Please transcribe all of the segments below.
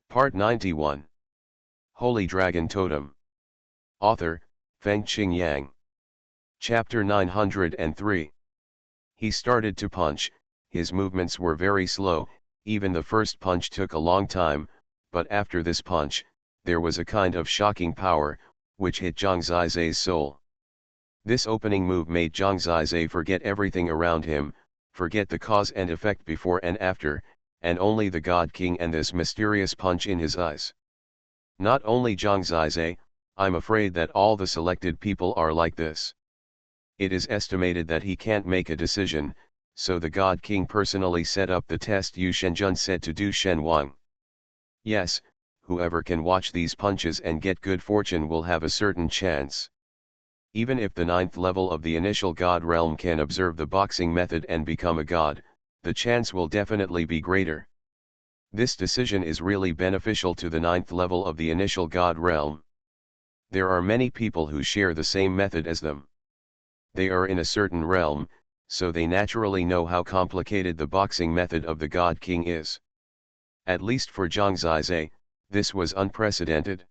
Part 91. Holy Dragon Totem. Author, Fengqing Yang. Chapter 903. He started to punch. His movements were very slow, even the first punch took a long time, but after this punch, there was a kind of shocking power, which hit Zhang Zizai's soul. This opening move made Zhang Zizai forget everything around him, forget the cause and effect before and after, and only the God King and this mysterious punch in his eyes. Not only Zhang Zizai, I'm afraid that all the selected people are like this. It is estimated that he can't make a decision, so the God King personally set up the test Yu Shenjun said to do Xuanhuan. Yes, whoever can watch these punches and get good fortune will have a certain chance. Even if the 9th level of the initial God realm can observe the boxing method and become a god, the chance will definitely be greater. This decision is really beneficial to the 9th level of the initial God realm. There are many people who share the same method as them. They are in a certain realm, so they naturally know how complicated the boxing method of the God King is. At least for Zhang Zizai, this was unprecedented.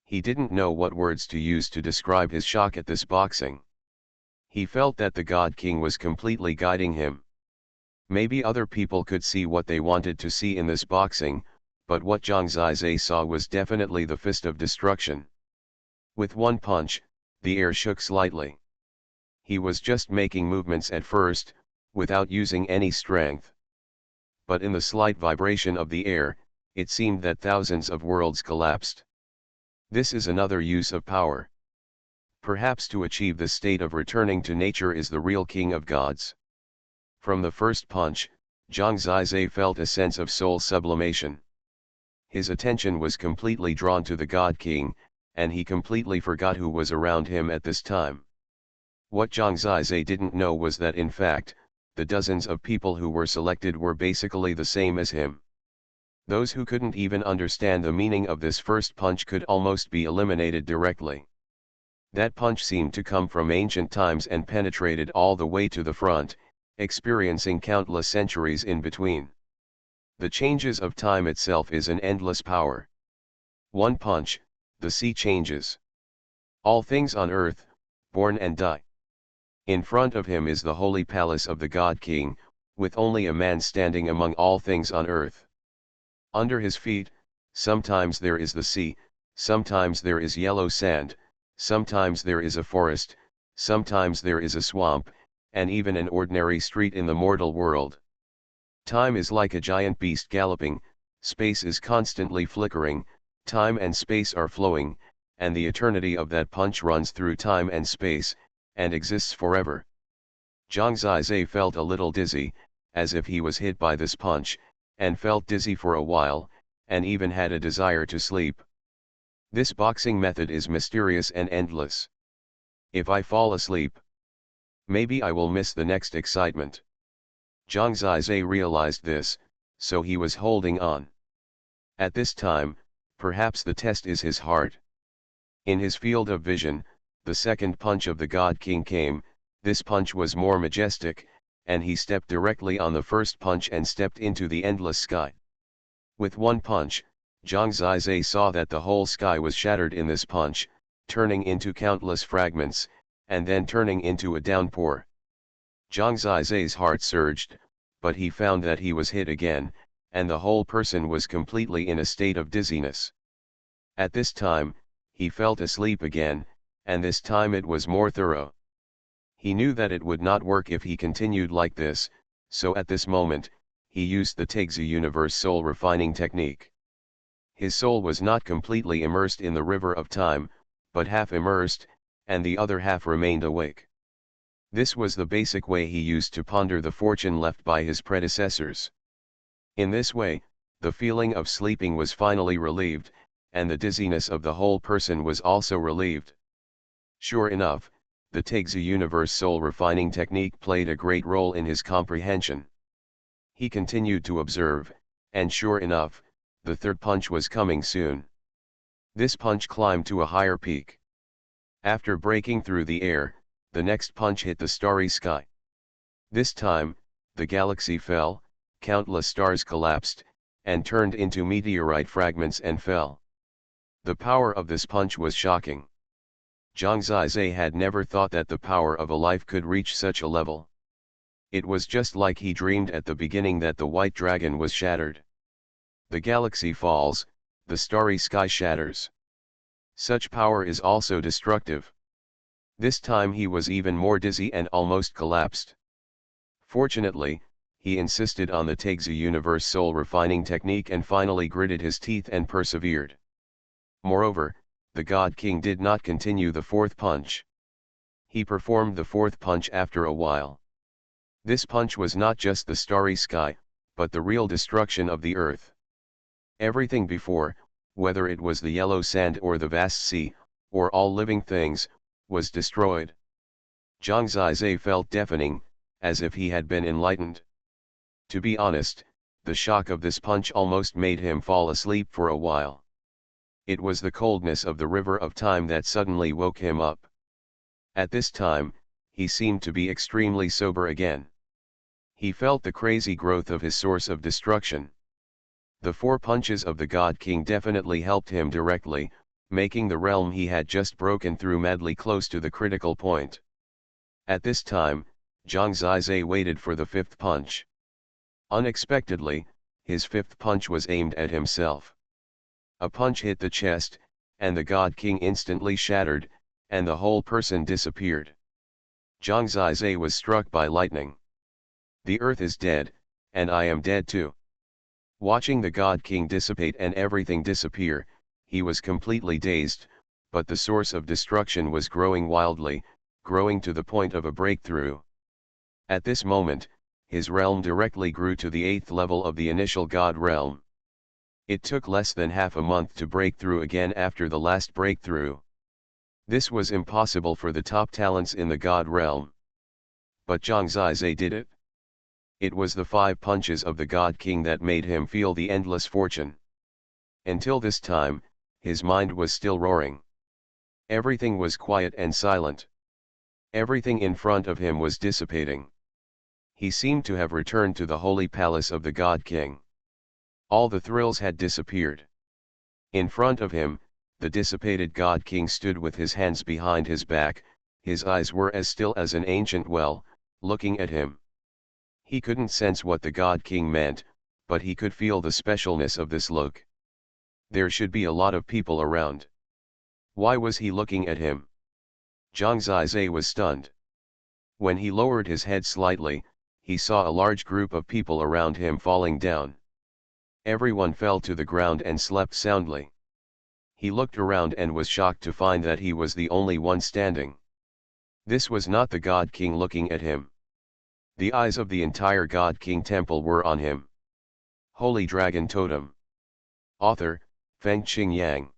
He didn't know what words to use to describe his shock at this boxing. He felt that the God King was completely guiding him. Maybe other people could see what they wanted to see in this boxing, but what Zhang Zizai saw was definitely the fist of destruction. With one punch, the air shook slightly. He was just making movements at first, without using any strength. But in the slight vibration of the air, it seemed that thousands of worlds collapsed. This is another use of power. Perhaps to achieve the state of returning to nature is the real king of gods. From the first punch, Zhang Zizai felt a sense of soul sublimation. His attention was completely drawn to the God King, and he completely forgot who was around him at this time. What Zhang Zizai didn't know was that in fact, the dozens of people who were selected were basically the same as him. Those who couldn't even understand the meaning of this first punch could almost be eliminated directly. That punch seemed to come from ancient times and penetrated all the way to the front, experiencing countless centuries in between. The changes of time itself is an endless power. One punch, the sea changes. All things on earth, born and die. In front of him is the holy palace of the God King, with only a man standing among all things on earth. Under his feet, sometimes there is the sea, sometimes there is yellow sand, sometimes there is a forest, sometimes there is a swamp, and even an ordinary street in the mortal world. Time is like a giant beast galloping, space is constantly flickering, time and space are flowing, and the eternity of that punch runs through time and space, and exists forever. Zhang Zizai felt a little dizzy, as if he was hit by this punch, and felt dizzy for a while, and even had a desire to sleep. This boxing method is mysterious and endless. If I fall asleep, maybe I will miss the next excitement. Zhang Zizai realized this, so he was holding on. At this time, perhaps the test is his heart. In his field of vision, the second punch of the God King came. This punch was more majestic, and he stepped directly on the first punch and stepped into the endless sky. With one punch, Zhang Zizai saw that the whole sky was shattered in this punch, turning into countless fragments, and then turning into a downpour. Zhang Zizai's heart surged, but he found that he was hit again, and the whole person was completely in a state of dizziness. At this time, he felt asleep again, and this time it was more thorough. He knew that it would not work if he continued like this, so at this moment, he used the Tegzi Universe soul refining technique. His soul was not completely immersed in the river of time, but half immersed, and the other half remained awake. This was the basic way he used to ponder the fortune left by his predecessors. In this way, the feeling of sleeping was finally relieved, and the dizziness of the whole person was also relieved. Sure enough, the Tegzi Universe soul refining technique played a great role in his comprehension. He continued to observe, and sure enough, the third punch was coming soon. This punch climbed to a higher peak. After breaking through the air, the next punch hit the starry sky. This time, the galaxy fell, countless stars collapsed, and turned into meteorite fragments and fell. The power of this punch was shocking. Zhang Zizai had never thought that the power of a life could reach such a level. It was just like he dreamed at the beginning that the white dragon was shattered. The galaxy falls, the starry sky shatters. Such power is also destructive. This time he was even more dizzy and almost collapsed. Fortunately, he insisted on the Taixi universe soul refining technique and finally gritted his teeth and persevered. Moreover, the God King did not continue the fourth punch. He performed the fourth punch after a while. This punch was not just the starry sky, but the real destruction of the earth. Everything before, whether it was the yellow sand or the vast sea, or all living things, was destroyed. Zhang Zizai felt deafening, as if he had been enlightened. To be honest, the shock of this punch almost made him fall asleep for a while. It was the coldness of the river of time that suddenly woke him up. At this time, he seemed to be extremely sober again. He felt the crazy growth of his source of destruction. The four punches of the God King definitely helped him directly, making the realm he had just broken through madly close to the critical point. At this time, Zhang Zizai waited for the fifth punch. Unexpectedly, his fifth punch was aimed at himself. A punch hit the chest, and the God King instantly shattered, and the whole person disappeared. Zhang Zizai was struck by lightning. The earth is dead, and I am dead too. Watching the God King dissipate and everything disappear, he was completely dazed, but the source of destruction was growing wildly, growing to the point of a breakthrough. At this moment, his realm directly grew to the 8th level of the initial God realm. It took less than half a month to break through again after the last breakthrough. This was impossible for the top talents in the God realm. But Zhang Zizai did it. It was the 5 punches of the God King that made him feel the endless fortune. Until this time, his mind was still roaring. Everything was quiet and silent. Everything in front of him was dissipating. He seemed to have returned to the holy palace of the God King. All the thrills had disappeared. In front of him, the dissipated God King stood with his hands behind his back, his eyes were as still as an ancient well, looking at him. He couldn't sense what the God King meant, but he could feel the specialness of this look. There should be a lot of people around. Why was he looking at him? Zhang Zizai was stunned. When he lowered his head slightly, he saw a large group of people around him falling down. Everyone fell to the ground and slept soundly. He looked around and was shocked to find that he was the only one standing. This was not the God King looking at him. The eyes of the entire God King temple were on him. Holy Dragon Totem. Author, Fengqing Yang.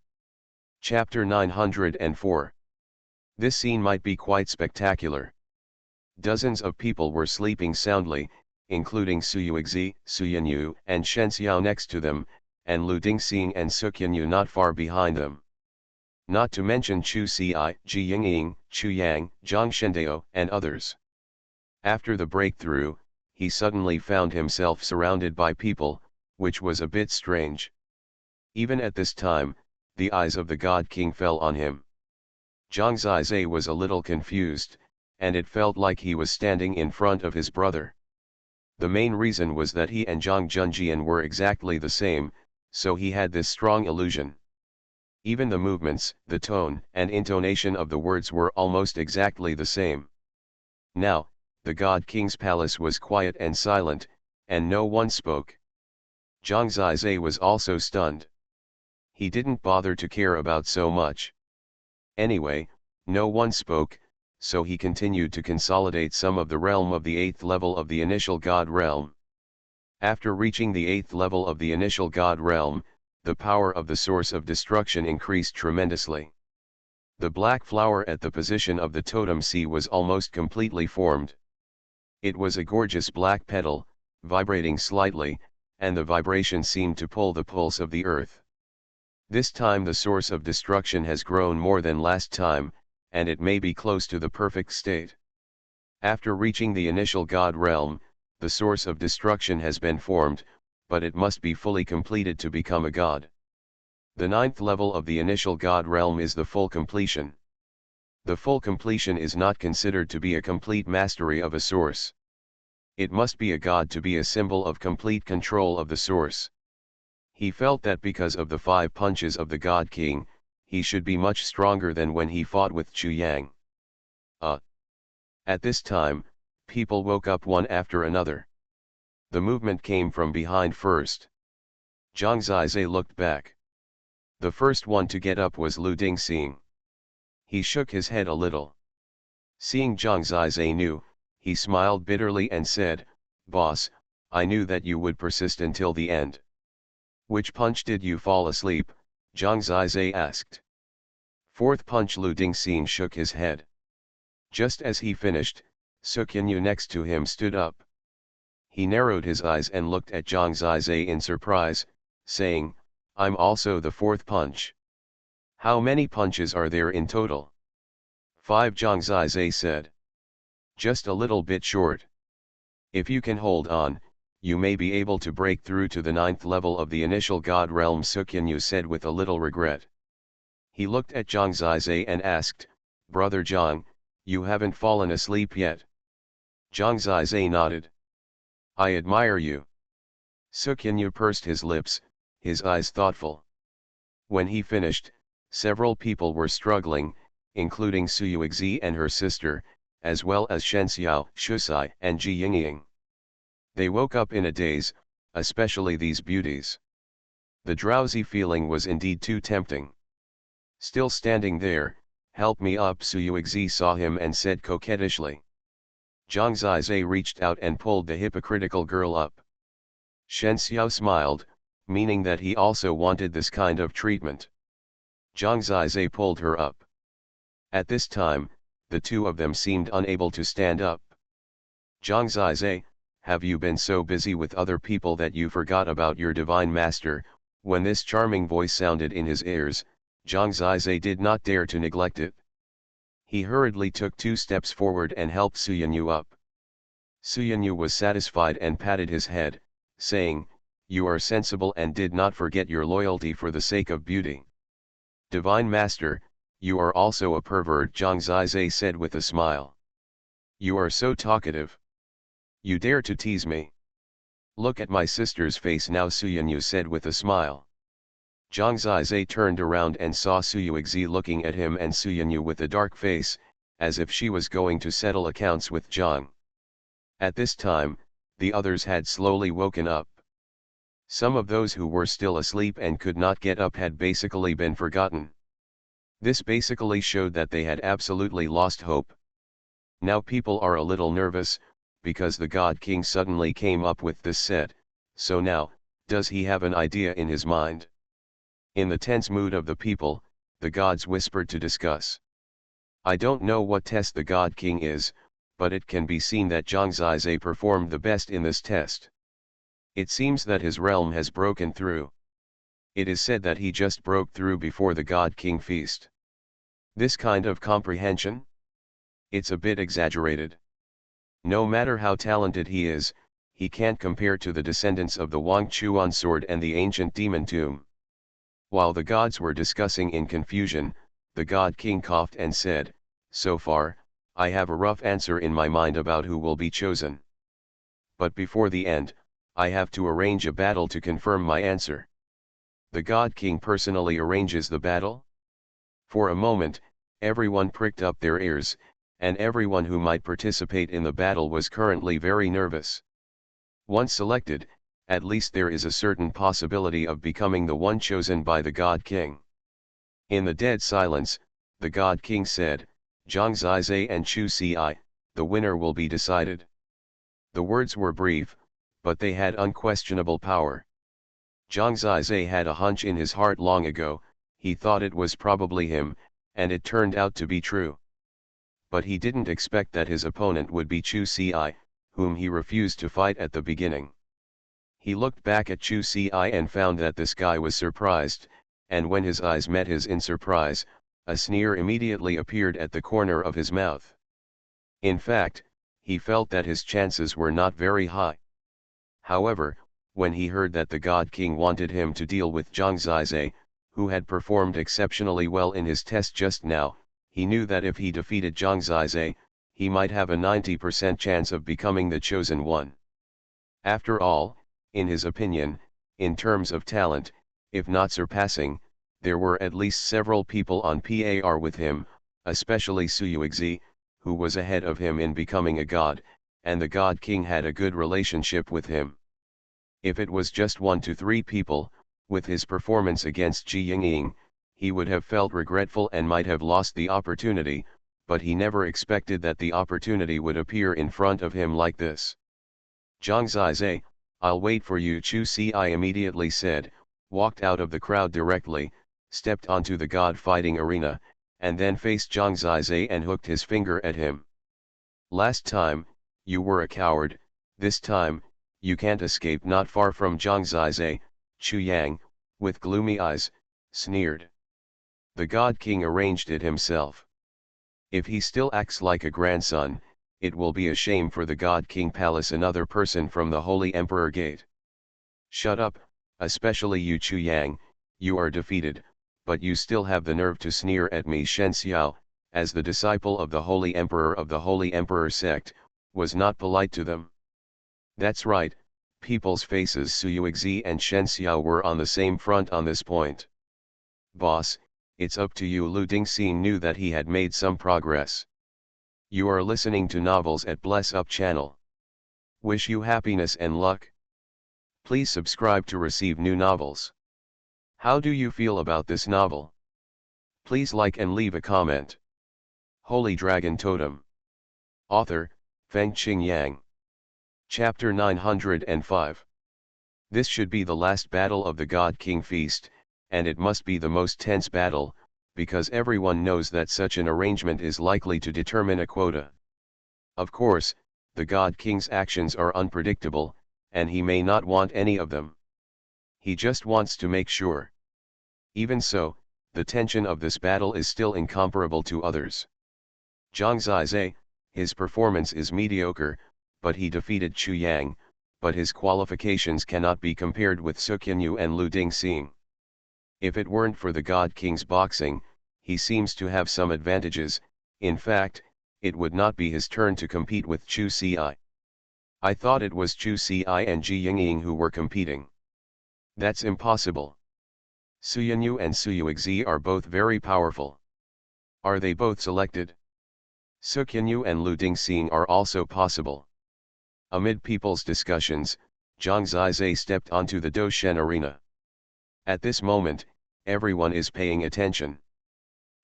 Chapter 904. This scene might be quite spectacular. Dozens of people were sleeping soundly, including Su Yuexi, Su Yanyu, and Shen Xiao next to them, and Lu Dingxing and Su Qianyu not far behind them. Not to mention Chu Xi, Ji Yingying, Chu Yang, Zhang Shendao, and others. After the breakthrough, he suddenly found himself surrounded by people, which was a bit strange. Even at this time, the eyes of the God King fell on him. Zhang Zizai was a little confused, and it felt like he was standing in front of his brother. The main reason was that he and Zhang Junjian were exactly the same, so he had this strong illusion. Even the movements, the tone, and intonation of the words were almost exactly the same. Now, the God King's palace was quiet and silent, and no one spoke. Zhang Zizai was also stunned. He didn't bother to care about so much. Anyway, no one spoke, so he continued to consolidate some of the realm of the 8th level of the initial God realm. After reaching the 8th level of the initial God realm, the power of the source of destruction increased tremendously. The black flower at the position of the totem sea was almost completely formed. It was a gorgeous black petal, vibrating slightly, and the vibration seemed to pull the pulse of the earth. This time the source of destruction has grown more than last time, and it may be close to the perfect state. After reaching the initial God realm, the source of destruction has been formed, but it must be fully completed to become a god. The ninth level of the initial god realm is the full completion. The full completion is not considered to be a complete mastery of a source. It must be a god to be a symbol of complete control of the source. He felt that because of the 5 punches of the God King, he should be much stronger than when he fought with Chu Yang. At this time, people woke up one after another. The movement came from behind first. Zhang Zizai looked back. The first one to get up was Lu Dingxing. He shook his head a little. Seeing Zhang Zizai knew, he smiled bitterly and said, "Boss, I knew that you would persist until the end." "Which punch did you fall asleep?" Zhang Zizai asked. "Fourth punch." Lu Dingxing shook his head. Just as he finished, Xuanhuan next to him stood up. He narrowed his eyes and looked at Zhang Zizai in surprise, saying, "I'm also the 4th punch." "How many punches are there in total?" "5." Zhang Zizai said. "Just a little bit short. If you can hold on, you may be able to break through to the 9th level of the initial god realm," Xuanhuan said with a little regret. He looked at Zhang Zizai and asked, "Brother Zhang, you haven't fallen asleep yet?" Zhang Zizai nodded. "I admire you." Xuanhuan pursed his lips, his eyes thoughtful. When he finished, several people were struggling, including Su Yuexi and her sister, as well as Shen Xiao, Shusai, and Ji Yingying. They woke up in a daze, especially these beauties. The drowsy feeling was indeed too tempting. Still standing there, "Help me up." Su Yuexi saw him and said coquettishly. Zhang Zizai reached out and pulled the hypocritical girl up. Shen Xiao smiled, meaning that he also wanted this kind of treatment. Zhang Zizai pulled her up. At this time, the two of them seemed unable to stand up. "Zhang Zizai, have you been so busy with other people that you forgot about your divine master?" When this charming voice sounded in his ears, Zhang Zizai did not dare to neglect it. He hurriedly took 2 steps forward and helped Xuanhuan up. Xuanhuan was satisfied and patted his head, saying, "You are sensible and did not forget your loyalty for the sake of beauty." "Divine Master, you are also a pervert," Zhang Zizai said with a smile. "You are so talkative. You dare to tease me. Look at my sister's face now," Xuanhuan said with a smile. Zhang Zizai turned around and saw Su Yuexi looking at him and Xuanhuan with a dark face, as if she was going to settle accounts with Zhang. At this time, the others had slowly woken up. Some of those who were still asleep and could not get up had basically been forgotten. This basically showed that they had absolutely lost hope. Now people are a little nervous, because the God King suddenly came up with this set, so now, does he have an idea in his mind? In the tense mood of the people, the gods whispered to discuss. "I don't know what test the God King is, but it can be seen that Zhang Zizai performed the best in this test. It seems that his realm has broken through. It is said that he just broke through before the God King feast. This kind of comprehension? It's a bit exaggerated. No matter how talented he is, he can't compare to the descendants of the Wang Chuan sword and the ancient demon tomb." While the gods were discussing in confusion, the God King coughed and said, "So far, I have a rough answer in my mind about who will be chosen. But before the end, I have to arrange a battle to confirm my answer." "The God King personally arranges the battle?" For a moment, everyone pricked up their ears, and everyone who might participate in the battle was currently very nervous. Once selected, at least there is a certain possibility of becoming the one chosen by the God King. In the dead silence, the God King said, "Zhang Zizai and Chu Ci, the winner will be decided." The words were brief, but they had unquestionable power. Zhang Zizai had a hunch in his heart long ago, he thought it was probably him, and it turned out to be true. But he didn't expect that his opponent would be Chu Ci, whom he refused to fight at the beginning. He looked back at Chu Ci and found that this guy was surprised, and when his eyes met his in surprise, a sneer immediately appeared at the corner of his mouth. In fact, he felt that his chances were not very high. However, when he heard that the God King wanted him to deal with Zhang Zizai, who had performed exceptionally well in his test just now, he knew that if he defeated Zhang Zizai, he might have a 90% chance of becoming the chosen one. After all, in his opinion, in terms of talent, if not surpassing, there were at least several people on par with him, especially Xuanhuan, who was ahead of him in becoming a god, and the God King had a good relationship with him. If it was just 1 to 3 people, with his performance against Ji Yingying, he would have felt regretful and might have lost the opportunity, but he never expected that the opportunity would appear in front of him like this. Zhang Zizai, I'll wait for you. Chu Ci immediately said, walked out of the crowd directly, stepped onto the god fighting arena, and then faced Zhang Zizai and hooked his finger at him. Last time, you were a coward, this time, you can't escape. Not far from Zhang Zizai, Chu Yang, with gloomy eyes, sneered. The God King arranged it himself. If he still acts like a grandson, it will be a shame for the God King Palace. Another person from the Holy Emperor Gate. Shut up, especially you Chu Yang, you are defeated, but you still have the nerve to sneer at me. Shen Xiao, as the disciple of the Holy Emperor of the Holy Emperor sect, was not polite to them. That's right, people's faces. Xuanhuan and Shen Xiao were on the same front on this point. Boss, it's up to you. Lu Dingxing knew that he had made some progress. You are listening to Novels at Bless Up channel. Wish you happiness and luck. Please subscribe to receive new novels. How do you feel about this novel? Please like and leave a comment. Holy Dragon Totem. Author, Fengqing Yang. Chapter 905. This should be the last battle of the God King Feast, and it must be the most tense battle, because everyone knows that such an arrangement is likely to determine a quota. Of course, the God King's actions are unpredictable, and he may not want any of them. He just wants to make sure. Even so, the tension of this battle is still incomparable to others. Zhang Zizai, his performance is mediocre, but he defeated Chu Yang, but his qualifications cannot be compared with Xuanhuan and Lu Dingxing. If it weren't for the God King's boxing, he seems to have some advantages. In fact, it would not be his turn to compete with Chu Ci. I thought it was Chu Ci and Ji Yingying who were competing. That's impossible. Xuanhuan and Xuanhuan are both very powerful. Are they both selected? Xuanhuan and Lu Dingxing are also possible. Amid people's discussions, Zhang Zizai stepped onto the Doshen arena. At this moment, everyone is paying attention.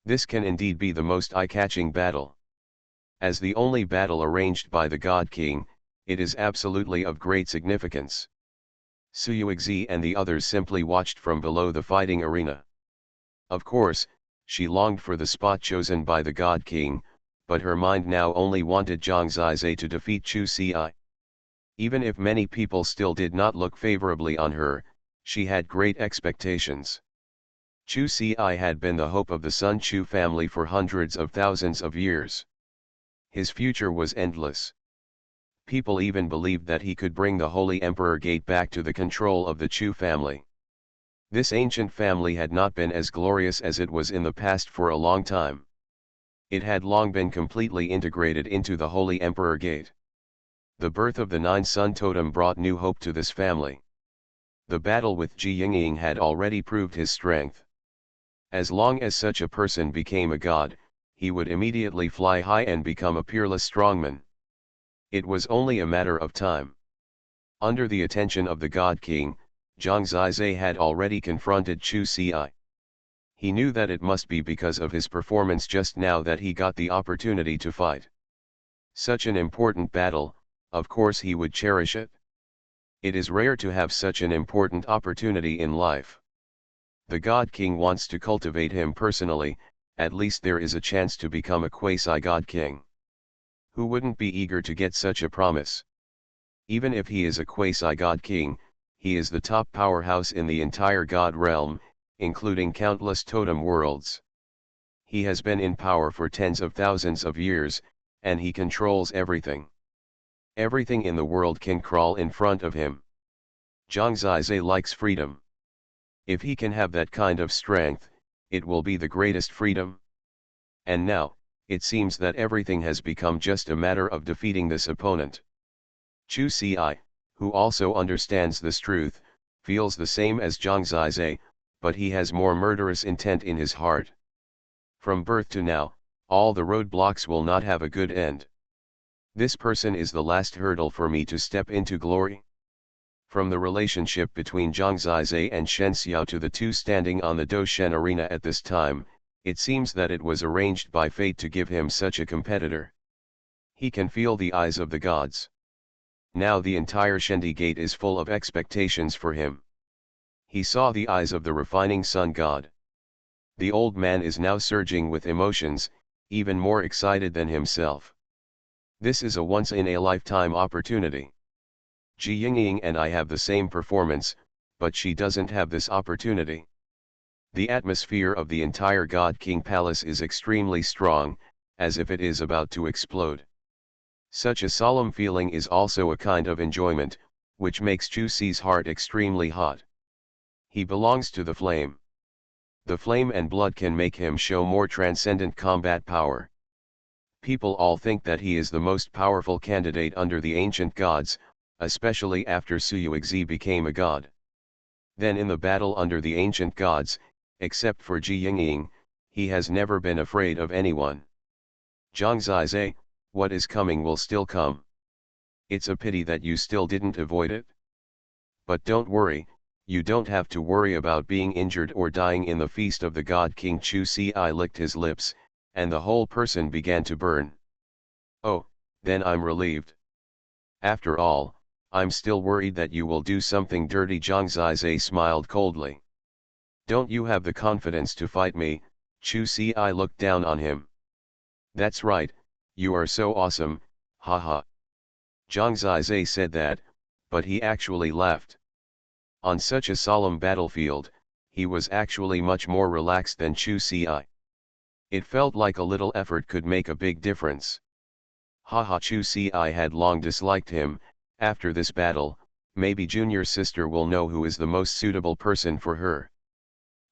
This can indeed be the most eye-catching battle. As the only battle arranged by the God King, it is absolutely of great significance. Xuanhuan and the others simply watched from below the fighting arena. Of course, she longed for the spot chosen by the God King, but her mind now only wanted Zhang Zizai to defeat Chu Ci. Even if many people still did not look favorably on her, she had great expectations. Chu Ci had been the hope of the Sun Chu family for hundreds of thousands of years. His future was endless. People even believed that he could bring the Holy Emperor Gate back to the control of the Chu family. This ancient family had not been as glorious as it was in the past for a long time. It had long been completely integrated into the Holy Emperor Gate. The birth of the Nine-Sun Totem brought new hope to this family. The battle with Ji Yingying had already proved his strength. As long as such a person became a god, he would immediately fly high and become a peerless strongman. It was only a matter of time. Under the attention of the God King, Zhang Zizai had already confronted Chu Ci. He knew that it must be because of his performance just now that he got the opportunity to fight. Such an important battle, of course he would cherish it. It is rare to have such an important opportunity in life. The God King wants to cultivate him personally, at least there is a chance to become a quasi-God King. Who wouldn't be eager to get such a promise? Even if he is a quasi-God King, he is the top powerhouse in the entire God realm, including countless totem worlds. He has been in power for tens of thousands of years, and he controls everything. Everything in the world can crawl in front of him. Zhang Zizhe likes freedom. If he can have that kind of strength, it will be the greatest freedom. And now, it seems that everything has become just a matter of defeating this opponent. Chu Ci, who also understands this truth, feels the same as Zhang Zizhe, but he has more murderous intent in his heart. From birth to now, all the roadblocks will not have a good end. This person is the last hurdle for me to step into glory. From the relationship between Zhang Zizhe and Shen Xiao to the two standing on the Doshen arena at this time, it seems that it was arranged by fate to give him such a competitor. He can feel the eyes of the gods. Now the entire Shendi Gate is full of expectations for him. He saw the eyes of the refining sun god. The old man is now surging with emotions, even more excited than himself. This is a once-in-a-lifetime opportunity. Ji Yingying and I have the same performance, but she doesn't have this opportunity. The atmosphere of the entire God King Palace is extremely strong, as if it is about to explode. Such a solemn feeling is also a kind of enjoyment, which makes Chu Ci's heart extremely hot. He belongs to the flame. The flame and blood can make him show more transcendent combat power. People all think that he is the most powerful candidate under the ancient gods, especially after Xuanhuan became a god. Then in the battle under the ancient gods, except for Ji Yingying, he has never been afraid of anyone. Zhang Zizhe, what is coming will still come. It's a pity that you still didn't avoid it. But don't worry, you don't have to worry about being injured or dying in the feast of the God King. Chu Ci licked his lips, and the whole person began to burn. Oh, then I'm relieved. After all, I'm still worried that you will do something dirty. Zhang Zizhe smiled coldly. Don't you have the confidence to fight me? Chu Ci looked down on him. That's right, you are so awesome, haha. Zhang Zizhe said that, but he actually laughed. On such a solemn battlefield, he was actually much more relaxed than Chu Ci. It felt like a little effort could make a big difference. Haha, Chu Ci had long disliked him. After this battle, maybe junior sister will know who is the most suitable person for her.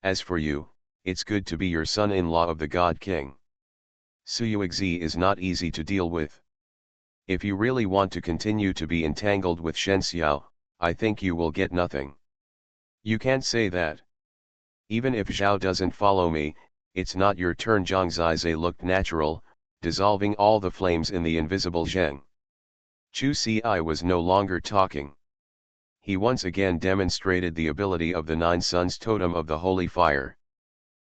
As for you, it's good to be your son-in-law of the God King. Xuanhuan is not easy to deal with. If you really want to continue to be entangled with Shen Xiao, I think you will get nothing. You can't say that. Even if Zhao doesn't follow me, it's not your turn. Zhang Zizhe looked natural, dissolving all the flames in the invisible Zheng. Chu Ci was no longer talking. He once again demonstrated the ability of the Nine Suns Totem of the Holy Fire.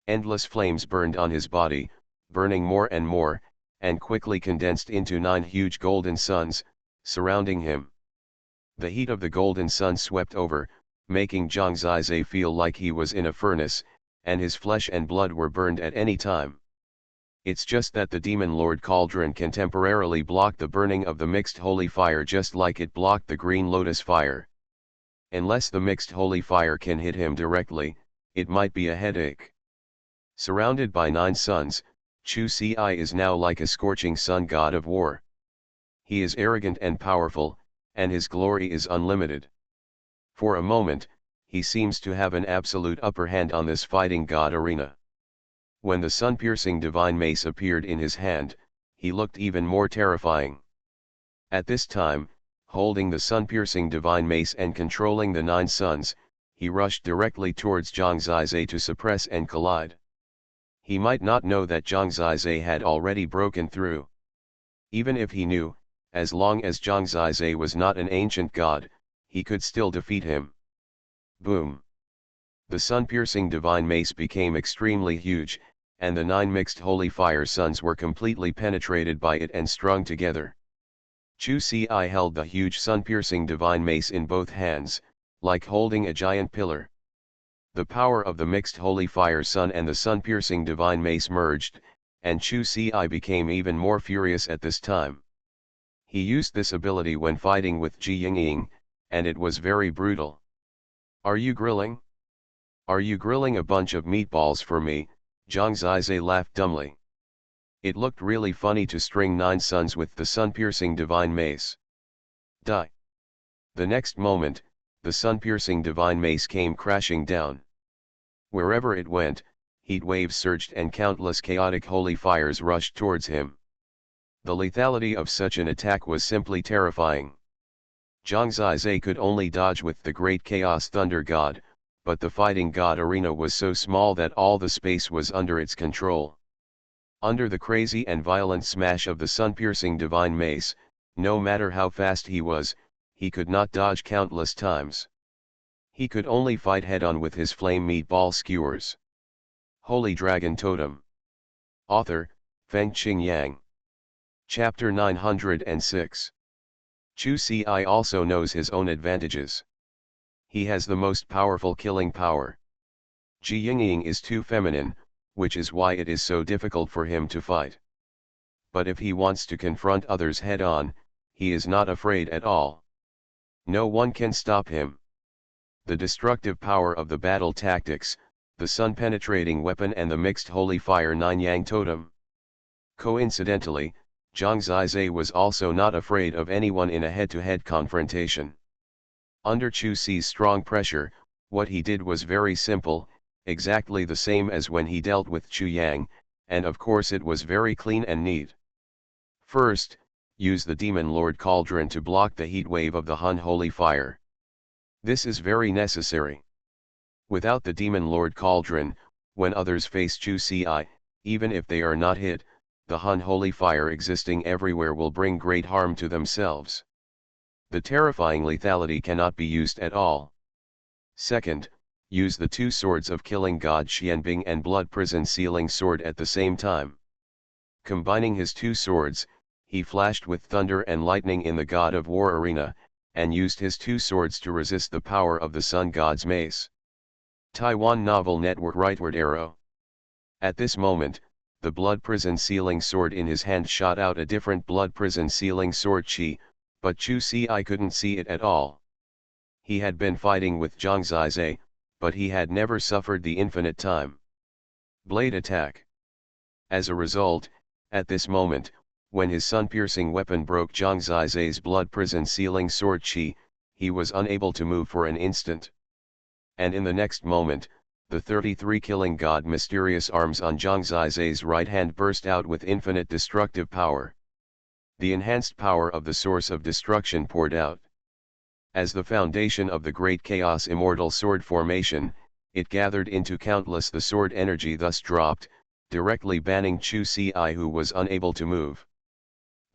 Endless flames burned on his body, burning more and more, and quickly condensed into 9 huge golden suns, surrounding him. The heat of the golden sun swept over, making Zhang Zizhe feel like he was in a furnace, and his flesh and blood were burned at any time. It's just that the Demon Lord Cauldron can temporarily block the burning of the mixed holy fire just like it blocked the green lotus fire. Unless the mixed holy fire can hit him directly, it might be a headache. Surrounded by 9 suns, Chu Ci is now like a scorching sun god of war. He is arrogant and powerful, and his glory is unlimited. For a moment, he seems to have an absolute upper hand on this fighting god arena. When the sun-piercing divine mace appeared in his hand, he looked even more terrifying. At this time, holding the sun-piercing divine mace and controlling the 9 suns, he rushed directly towards Zhang Zizhe to suppress and collide. He might not know that Zhang Zizhe had already broken through. Even if he knew, as long as Zhang Zizhe was not an ancient god, he could still defeat him. Boom! The sun-piercing divine mace became extremely huge, and the 9 mixed holy fire suns were completely penetrated by it and strung together. Chu Ci held the huge sun-piercing divine mace in both hands, like holding a giant pillar. The power of the mixed holy fire sun and the sun-piercing divine mace merged, and Chu Ci became even more furious at this time. He used this ability when fighting with Ji Yingying, and it was very brutal. Are you grilling? Are you grilling a bunch of meatballs for me? Zhang Zizhe laughed dumbly. It looked really funny to string 9 suns with the sun-piercing divine mace. Die. The next moment, the sun-piercing divine mace came crashing down. Wherever it went, heat waves surged and countless chaotic holy fires rushed towards him. The lethality of such an attack was simply terrifying. Zhang Zizai could only dodge with the great chaos thunder god, but the fighting god arena was so small that all the space was under its control. Under the crazy and violent smash of the sun-piercing divine mace, no matter how fast he was, he could not dodge countless times. He could only fight head-on with his flame meatball skewers. Holy Dragon Totem. Author, Fengqing Yang. Chapter 906. Chu Ci also knows his own advantages. He has the most powerful killing power. Ji Yingying is too feminine, which is why it is so difficult for him to fight. But if he wants to confront others head-on, he is not afraid at all. No one can stop him. The destructive power of the battle tactics, the sun-penetrating weapon and the mixed holy fire nine-yang totem. Coincidentally, Zhang Zizai was also not afraid of anyone in a head-to-head confrontation. Under Chu Ci's strong pressure, what he did was very simple, exactly the same as when he dealt with Chu Yang, and of course it was very clean and neat. First, use the Demon Lord Cauldron to block the heat wave of the Hun Holy Fire. This is very necessary. Without the Demon Lord Cauldron, when others face Chu Ci, even if they are not hit, the Hun Holy Fire existing everywhere will bring great harm to themselves. The terrifying lethality cannot be used at all. Second, use the two swords of killing god Xianbing and blood prison sealing sword at the same time. Combining his two swords, he flashed with thunder and lightning in the god of war arena, and used his two swords to resist the power of the sun god's mace. Taiwan Novel Network Rightward Arrow. At this moment, the blood prison sealing sword in his hand shot out a different blood prison sealing sword chi, but Chu Ci couldn't see it at all. He had been fighting with Zhang Zizai, but he had never suffered the infinite time blade attack. As a result, at this moment, when his sun-piercing weapon broke Zhang Zizai's blood prison sealing sword chi, he was unable to move for an instant. And in the next moment, the 33 killing god mysterious arms on Zhang Zizai's right hand burst out with infinite destructive power. The enhanced power of the source of destruction poured out. As the foundation of the great chaos immortal sword formation, it gathered into countless the sword energy thus dropped, directly banning Chu Ci who was unable to move.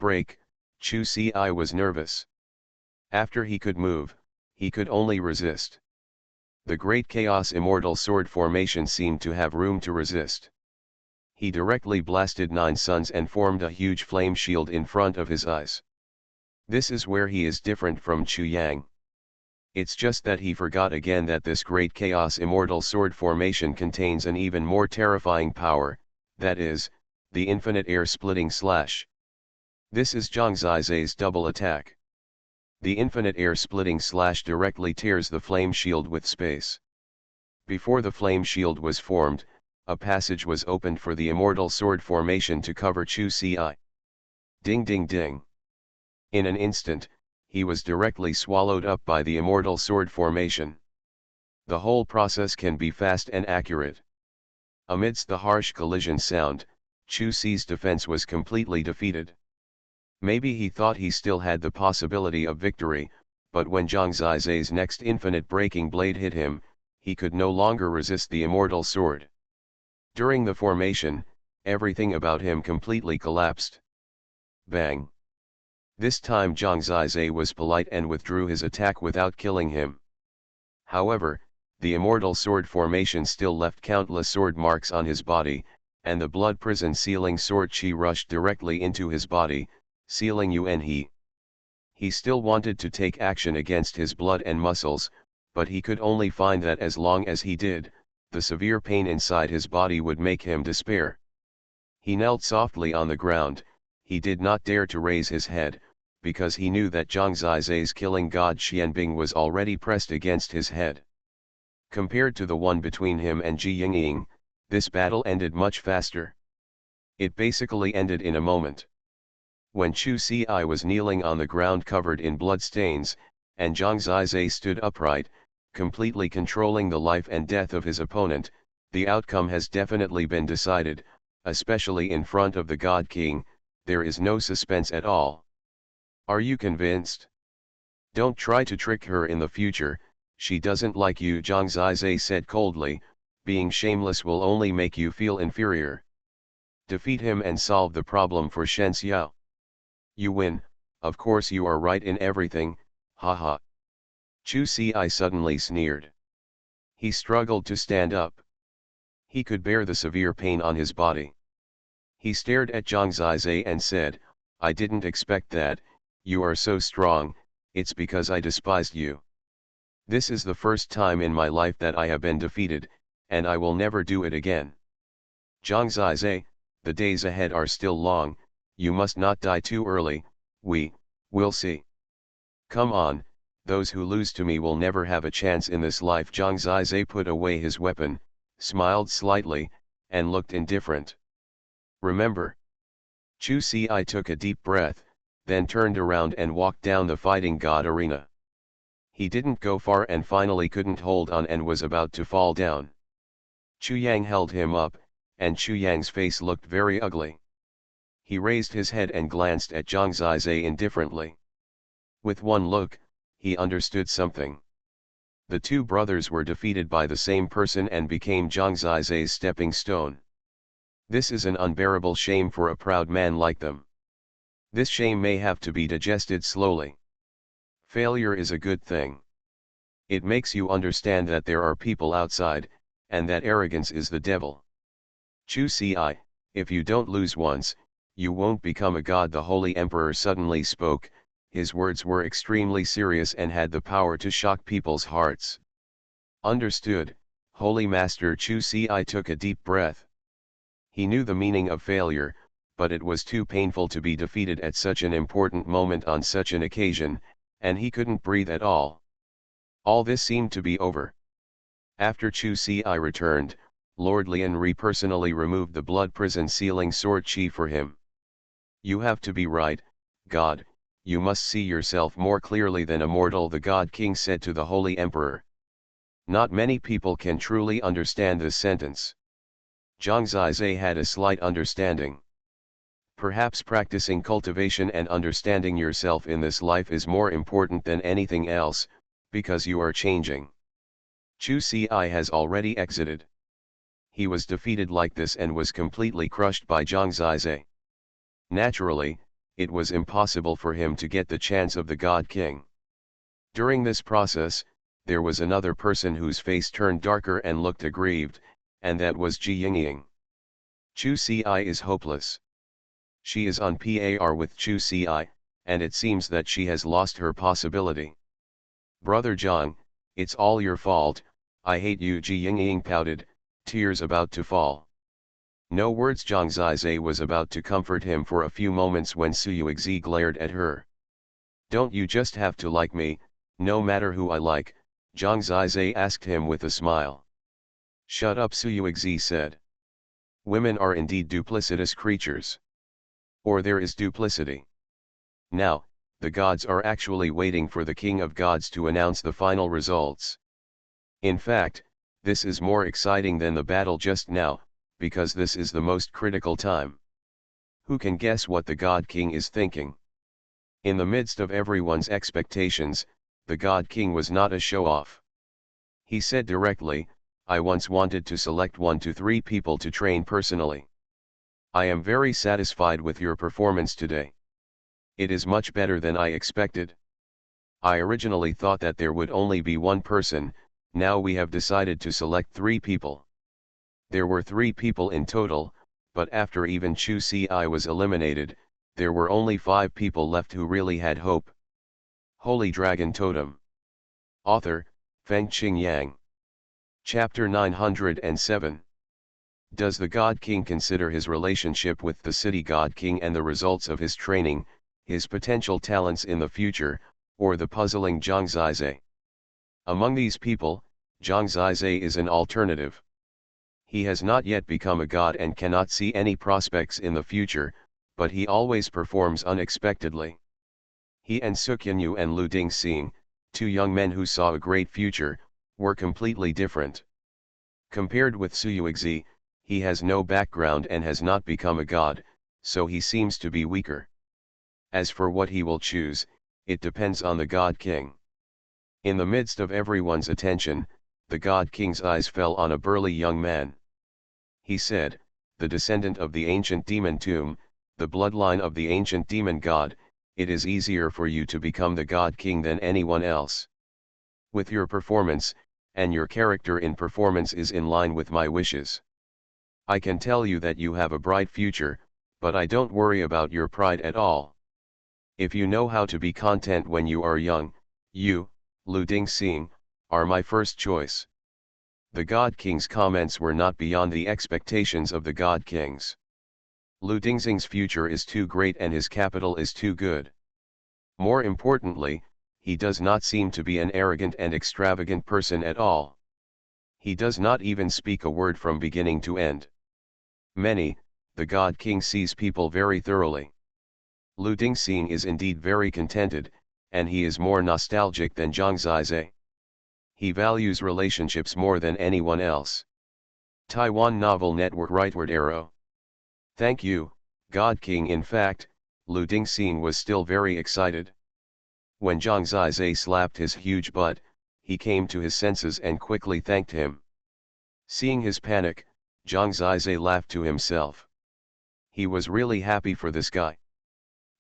Break, Chu Ci was nervous. After he could move, he could only resist. The great chaos immortal sword formation seemed to have room to resist. He directly blasted 9 suns and formed a huge flame shield in front of his eyes. This is where he is different from Chu Yang. It's just that he forgot again that this great chaos immortal sword formation contains an even more terrifying power, that is, the infinite air-splitting slash. This is Zhang Zizai's double attack. The infinite air-splitting slash directly tears the flame shield with space. Before the flame shield was formed, a passage was opened for the immortal sword formation to cover Chu Ci. Ding ding ding. In an instant, he was directly swallowed up by the immortal sword formation. The whole process can be fast and accurate. Amidst the harsh collision sound, Chu Ci's defense was completely defeated. Maybe he thought he still had the possibility of victory, but when Zhang Zizai's next infinite breaking blade hit him, he could no longer resist the immortal sword. During the formation, everything about him completely collapsed. Bang! This time Zhang Zizai was polite and withdrew his attack without killing him. However, the immortal sword formation still left countless sword marks on his body, and the blood prison sealing sword chi rushed directly into his body, sealing he. He still wanted to take action against his blood and muscles, but he could only find that as long as he did, the severe pain inside his body would make him despair. He knelt softly on the ground. He did not dare to raise his head, because he knew that Zhang Zizai's killing god Xianbing was already pressed against his head. Compared to the one between him and Ji Yingying, this battle ended much faster. It basically ended in a moment. When Chu Ci was kneeling on the ground covered in bloodstains, and Zhang Zizhe stood upright, completely controlling the life and death of his opponent. The outcome has definitely been decided, especially in front of the God King. There is no suspense at all. Are you convinced? Don't try to trick her in the future, she doesn't like you, Zhang Zizhe said coldly. Being shameless will only make you feel inferior. Defeat him and solve the problem for Shen Xiao. You win, of course you are right in everything, haha. Chu Ci suddenly sneered. He struggled to stand up. He could bear the severe pain on his body. He stared at Zhang Zizhe and said, I didn't expect that. You are so strong, it's because I despised you. This is the first time in my life that I have been defeated, and I will never do it again. Zhang Zizhe, the days ahead are still long, you must not die too early, we'll see. Come on, those who lose to me will never have a chance in this life. Zhang Zizhe put away his weapon, smiled slightly, and looked indifferent. Remember. Chu Ci took a deep breath, then turned around and walked down the fighting god arena. He didn't go far and finally couldn't hold on and was about to fall down. Chu Yang held him up, and Chu Yang's face looked very ugly. He raised his head and glanced at Zhang Zizhe indifferently. With one look, he understood something. The two brothers were defeated by the same person and became Zhang Zizhe's stepping stone. This is an unbearable shame for a proud man like them. This shame may have to be digested slowly. Failure is a good thing. It makes you understand that there are people outside, and that arrogance is the devil. Chu Ci, if you don't lose once, you won't become a god. The Holy Emperor suddenly spoke. His words were extremely serious and had the power to shock people's hearts. Understood, Holy Master. Chu Ci took a deep breath. He knew the meaning of failure, but it was too painful to be defeated at such an important moment on such an occasion, and he couldn't breathe at all. All this seemed to be over. After Chu Ci returned, Lord Lianri personally removed the blood prison sealing sword chi for him. You have to be right, God, you must see yourself more clearly than a mortal, the God King said to the Holy Emperor. Not many people can truly understand this sentence. Zhang Zizhe had a slight understanding. Perhaps practicing cultivation and understanding yourself in this life is more important than anything else, because you are changing. Chu Ci has already exited. He was defeated like this and was completely crushed by Zhang Zizhe. Naturally, it was impossible for him to get the chance of the God King. During this process, there was another person whose face turned darker and looked aggrieved, and that was Ji Yingying. Chu Ci is hopeless. She is on par with Chu Ci, and it seems that she has lost her possibility. Brother Zhang, it's all your fault, I hate you. Ji Yingying pouted, tears about to fall. No words. Zhang Zizhe was about to comfort him for a few moments when Xuanhuan glared at her. Don't you just have to like me, no matter who I like? Zhang Zizhe asked him with a smile. Shut up, Xuanhuan said. Women are indeed duplicitous creatures. Or there is duplicity. Now, the gods are actually waiting for the King of Gods to announce the final results. In fact, this is more exciting than the battle just now, because this is the most critical time. Who can guess what the God King is thinking? In the midst of everyone's expectations, the God King was not a show-off. He said directly, I once wanted to select 1 to 3 people to train personally. I am very satisfied with your performance today. It is much better than I expected. I originally thought that there would only be one person, now we have decided to select 3 people. There were 3 people in total, but after even Chu Ci was eliminated, there were only 5 people left who really had hope. Holy Dragon Totem. Author, Fengqing Yang. Chapter 907. Does the God King consider his relationship with the city God King and the results of his training, his potential talents in the future, or the puzzling Zhang Zizhe? Among these people, Zhang Zizhe is an alternative. He has not yet become a god and cannot see any prospects in the future, but he always performs unexpectedly. He and Xuanhuan and Lu Dingxing, Two young men who saw a great future, were completely different. Compared with Xuanhuan, he has no background and has not become a god, so he seems to be weaker. As for what he will choose, it depends on the God King. In the midst of everyone's attention, the God King's eyes fell on a burly young man. He said, "The descendant of the ancient demon tomb, the bloodline of the ancient demon god, it is easier for you to become the God King than anyone else. With your performance, and your character in performance is in line with my wishes. I can tell you that you have a bright future, but I don't worry about your pride at all. If you know how to be content when you are young, you, Lu Dingxing, are my first choice." The God King's comments were not beyond the expectations of the God Kings. Lu Dingxing's future is too great and his capital is too good. More importantly, he does not seem to be an arrogant and extravagant person at all. He does not even speak a word from beginning to end. The God King sees people very thoroughly. Lu Dingxing is indeed very contented, and he is more nostalgic than Zhang Zizhe. He values relationships more than anyone else. Taiwan Novel Network Rightward Arrow. Thank you, God King. In fact, Lu Dingxing was still very excited. When Zhang Zizhe slapped his huge butt, he came to his senses and quickly thanked him. Seeing his panic, Zhang Zizhe laughed to himself. He was really happy for this guy.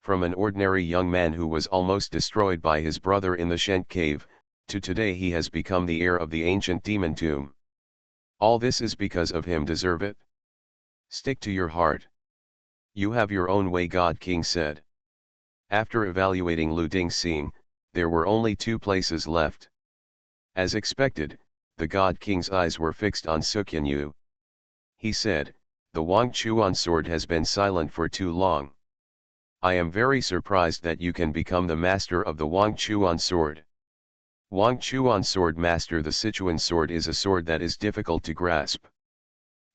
From an ordinary young man who was almost destroyed by his brother in the Shent cave, to today he has become the heir of the ancient demon tomb. All this is because of him. Deserve it? Stick to your heart. You have your own way, God King said. After evaluating Lu Dingxing, there were only two places left. As expected, the God King's eyes were fixed on Xuanhuan. He said, "The Wang Chuan sword has been silent for too long. I am very surprised that you can become the master of the Wang Chuan sword. Wang Chuan sword master. The Sichuan sword is a sword that is difficult to grasp.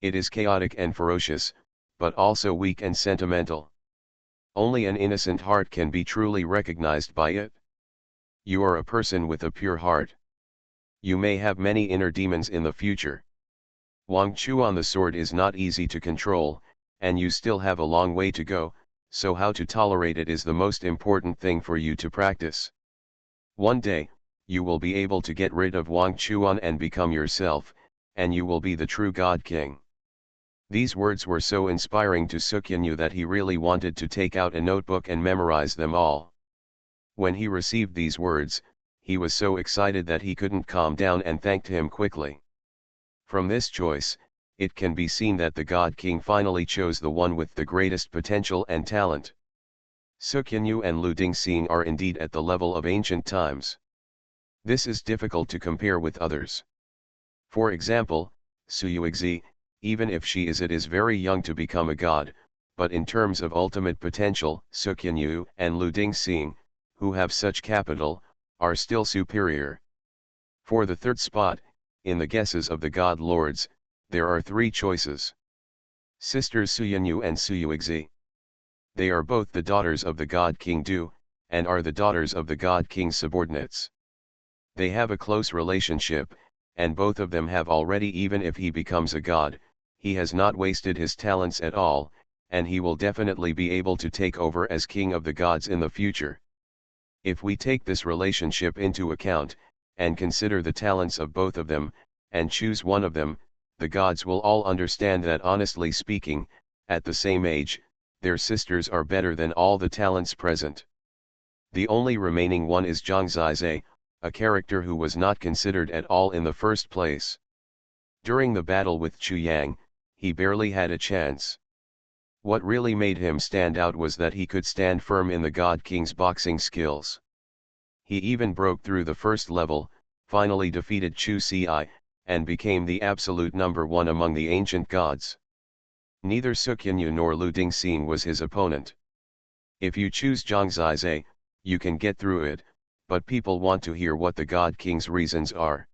It is chaotic and ferocious, but also weak and sentimental. Only an innocent heart can be truly recognized by it. You are a person with a pure heart. You may have many inner demons in the future. Wang Chuan the sword is not easy to control, and you still have a long way to go, so how to tolerate it is the most important thing for you to practice. One day, you will be able to get rid of Wang Chuan and become yourself, and you will be the true God King." These words were so inspiring to Xuanhuan that he really wanted to take out a notebook and memorize them all. When he received these words, he was so excited that he couldn't calm down and thanked him quickly. From this choice, it can be seen that the God King finally chose the one with the greatest potential and talent. Xuanhuan and Lu Dingxing are indeed at the level of ancient times. This is difficult to compare with others. For example, Xuanhuan, even if she is very young to become a god, but in terms of ultimate potential, Xuanhuan and Lu Dingxing, who have such capital, are still superior. For the third spot, in the guesses of the god lords, there are three choices. Sisters Xuanhuan and Xuanhuan. They are both the daughters of the God King Du, and are the daughters of the God King's subordinates. They have a close relationship, and both of them have already, even if he becomes a god, he has not wasted his talents at all, and he will definitely be able to take over as king of the gods in the future. If we take this relationship into account, and consider the talents of both of them, and choose one of them, the gods will all understand that, honestly speaking, at the same age, their sisters are better than all the talents present. The only remaining one is Zhang Zizhe, a character who was not considered at all in the first place. During the battle with Chu Yang, he barely had a chance. What really made him stand out was that he could stand firm in the God King's boxing skills. He even broke through the first level, finally defeated Chu Ci, and became the absolute number one among the ancient gods. Neither Xuanhuan nor Lu Dingxing was his opponent. If you choose Zhang Zizhe, you can get through it, but people want to hear what the God King's reasons are.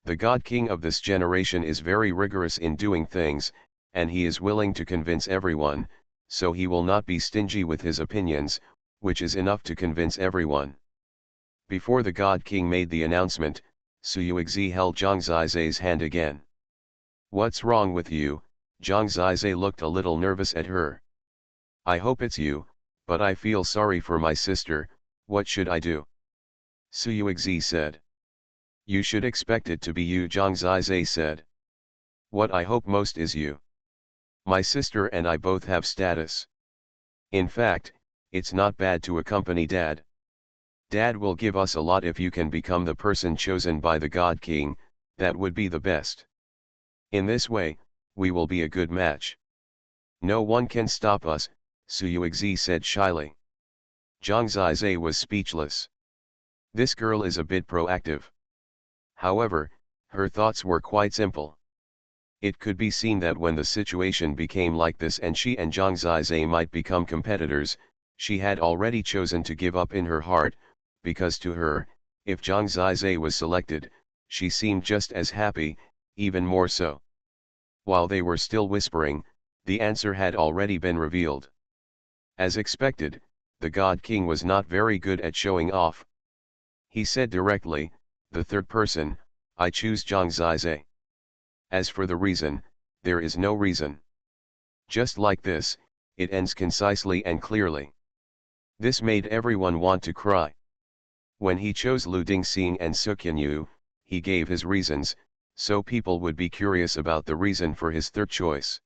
The God King of this generation is very rigorous in doing things, and he is willing to convince everyone, so he will not be stingy with his opinions, which is enough to convince everyone. Before the God King made the announcement, Xuanhuan held Zhang Zizai's hand again. "What's wrong with you?" Zhang Zizai looked a little nervous at her. "I hope it's you, but I feel sorry for my sister. What should I do?" Xuanhuan said. "You should expect it to be you," Zhang Zizai said. "What I hope most is you. My sister and I both have status. In fact, it's not bad to accompany Dad. Dad will give us a lot if you can become the person chosen by the God King. That would be the best. In this way, we will be a good match." "No one can stop us," Xuanhuan said shyly. Zhang Zizai was speechless. This girl is a bit proactive. However, her thoughts were quite simple. It could be seen that when the situation became like this and she and Zhang Zizai might become competitors, she had already chosen to give up in her heart, because to her, if Zhang Zizai was selected, she seemed just as happy, even more so. While they were still whispering, the answer had already been revealed. As expected, the God King was not very good at showing off. He said directly, "The third person, I choose Zhang Zizai. As for the reason, there is no reason." Just like this, it ends concisely and clearly. This made everyone want to cry. When he chose Lu Dingxing and Xuanhuan, he gave his reasons, so people would be curious about the reason for his third choice.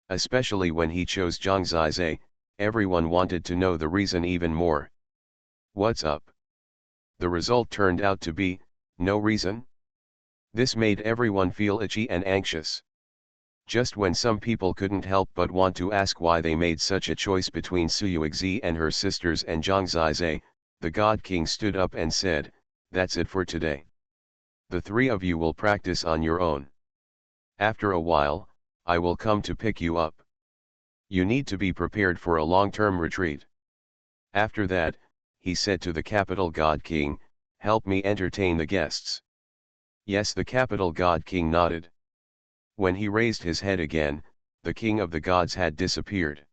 Especially when he chose Zhang Zizai, everyone wanted to know the reason even more. What's up? The result turned out to be, no reason? This made everyone feel itchy and anxious. Just when some people couldn't help but want to ask why they made such a choice between Xuanhuan and her sisters and Zhang Zizai, the God King stood up and said, "That's it for today. The three of you will practice on your own. After a while, I will come to pick you up. You need to be prepared for a long-term retreat." After that, he said to the capital God King, "Help me entertain the guests." Yes, the capital God King nodded. When he raised his head again, the king of the gods had disappeared.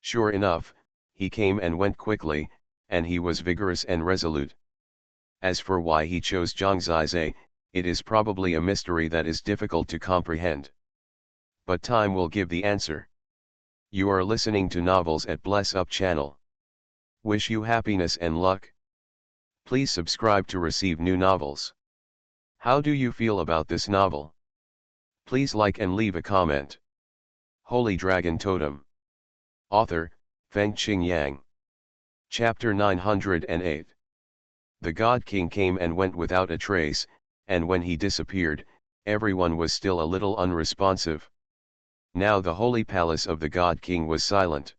Sure enough, he came and went quickly, and he was vigorous and resolute. As for why he chose Zhang Zizai, it is probably a mystery that is difficult to comprehend. But time will give the answer. You are listening to Novels at Bless Up channel. Wish you happiness and luck. Please subscribe to receive new novels. How do you feel about this novel? Please like and leave a comment. Holy Dragon Totem. Author, Fengqing Yang. Chapter 908. The God King came and went without a trace, and when he disappeared, everyone was still a little unresponsive. Now the holy palace of the God King was silent.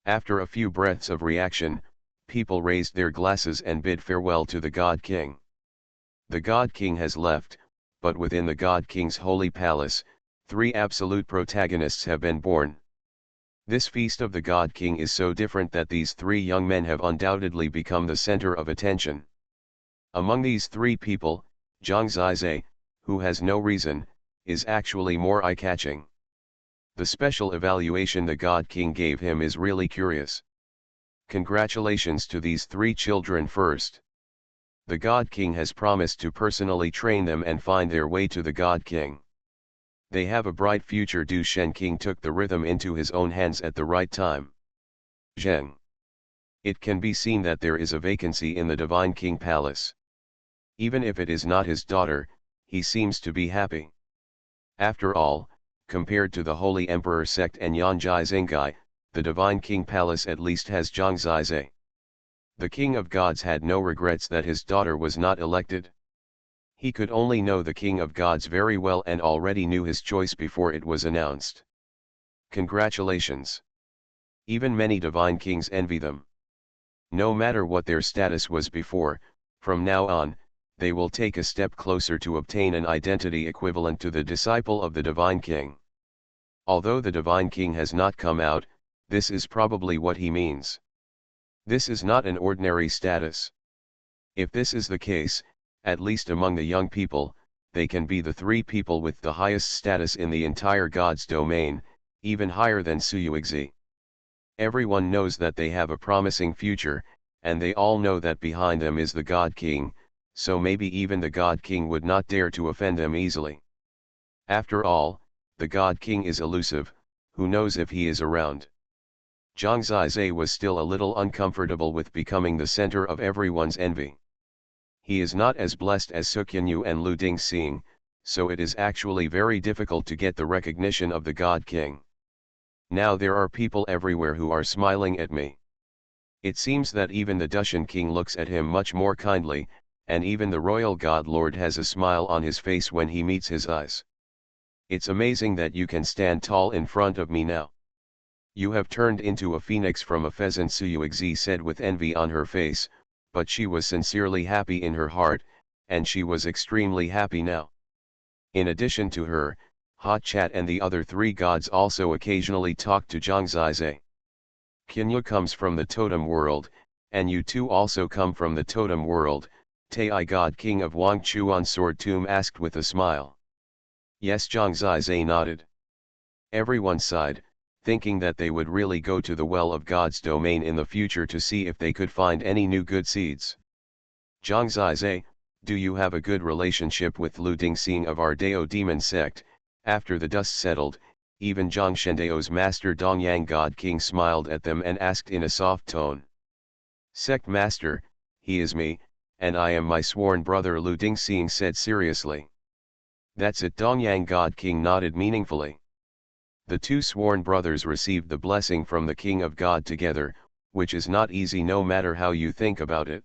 After a few breaths of reaction, people raised their glasses and bid farewell to the God King. The God King has left, but within the God King's holy palace, 3 absolute protagonists have been born. This feast of the God King is so different that these 3 young men have undoubtedly become the center of attention. Among these 3 people, Zhang Zizai, who has no reason, is actually more eye-catching. The special evaluation the God King gave him is really curious. Congratulations to these 3 children first. The God King has promised to personally train them and find their way to the God King. They have a bright future. Du Shen King took the rhythm into his own hands at the right time. Zheng. It can be seen that there is a vacancy in the Divine King Palace. Even if it is not his daughter, he seems to be happy. After all, compared to the Holy Emperor sect and Yanjai Zengai, the Divine King Palace at least has Zhang Zizai. The King of Gods had no regrets that his daughter was not elected. He could only know the King of Gods very well and already knew his choice before it was announced. Congratulations. Even many divine kings envy them. No matter what their status was before, from now on, they will take a step closer to obtain an identity equivalent to the disciple of the Divine King. Although the Divine King has not come out, this is probably what he means. This is not an ordinary status. If this is the case, at least among the young people, they can be the 3 people with the highest status in the entire God's domain, even higher than Xuanhuan. Everyone knows that they have a promising future, and they all know that behind them is the God King, so maybe even the God King would not dare to offend them easily. After all, the God King is elusive, who knows if he is around. Zhang Zizhe was still a little uncomfortable with becoming the center of everyone's envy. He is not as blessed as Xuanhuan and Lu Dingxing, so it is actually very difficult to get the recognition of the God King. Now there are people everywhere who are smiling at me. It seems that even the Dushan King looks at him much more kindly, and even the royal God Lord has a smile on his face when he meets his eyes. It's amazing that you can stand tall in front of me now. You have turned into a phoenix from a pheasant, Suyuexi said with envy on her face, but she was sincerely happy in her heart, and she was extremely happy now. In addition to her, Hot Chat and the other three gods also occasionally talked to Zhang Zizhe. Qinyu comes from the Totem world, and you two also come from the Totem world, Tai God King of Wangchuan Sword Tomb asked with a smile. Yes, Zhang Zizhe nodded. Everyone sighed, thinking that they would really go to the Well of God's domain in the future to see if they could find any new good seeds. Zhang Zizhe, do you have a good relationship with Lu Dingxing of our Dao demon sect? After the dust settled, even Zhang Shendao's master Dongyang God King smiled at them and asked in a soft tone. Sect master, he is me, and I am my sworn brother, Lu Dingxing said seriously. That's it, Dongyang God King nodded meaningfully. The two sworn brothers received the blessing from the King of God together, which is not easy no matter how you think about it.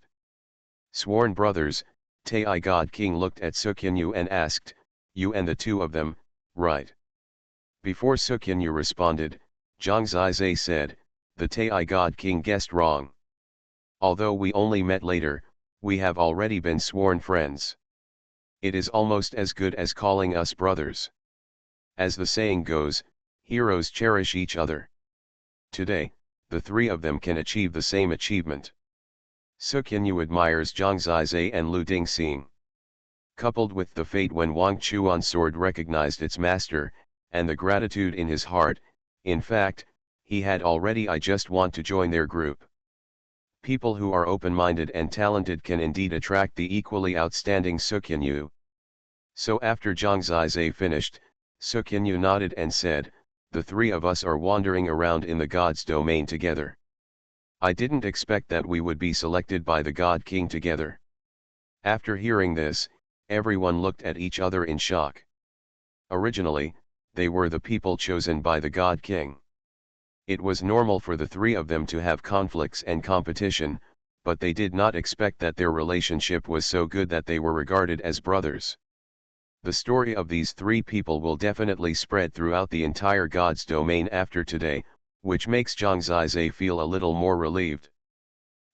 Sworn brothers, Tai God King looked at Xuanhuan and asked, you and the two of them, right? Before Xuanhuan responded, Zhang Zizhe said, the Tai God King guessed wrong. Although we only met later, we have already been sworn friends. It is almost as good as calling us brothers. As the saying goes, heroes cherish each other. Today, the three of them can achieve the same achievement. Xuanhuan admires Zhang Zizhe and Lu Dingxing. Coupled with the fate when Wang Chuan sword recognized its master, and the gratitude in his heart, in fact, he had already I just want to join their group. People who are open-minded and talented can indeed attract the equally outstanding Xuanhuan. So after Zhang Zizhe finished, Xuanhuan nodded and said, the three of us are wandering around in the God's domain together. I didn't expect that we would be selected by the God King together. After hearing this, everyone looked at each other in shock. Originally, they were the people chosen by the God King. It was normal for the three of them to have conflicts and competition, but they did not expect that their relationship was so good that they were regarded as brothers. The story of these three people will definitely spread throughout the entire God's domain after today, which makes Zhang Zizhe feel a little more relieved.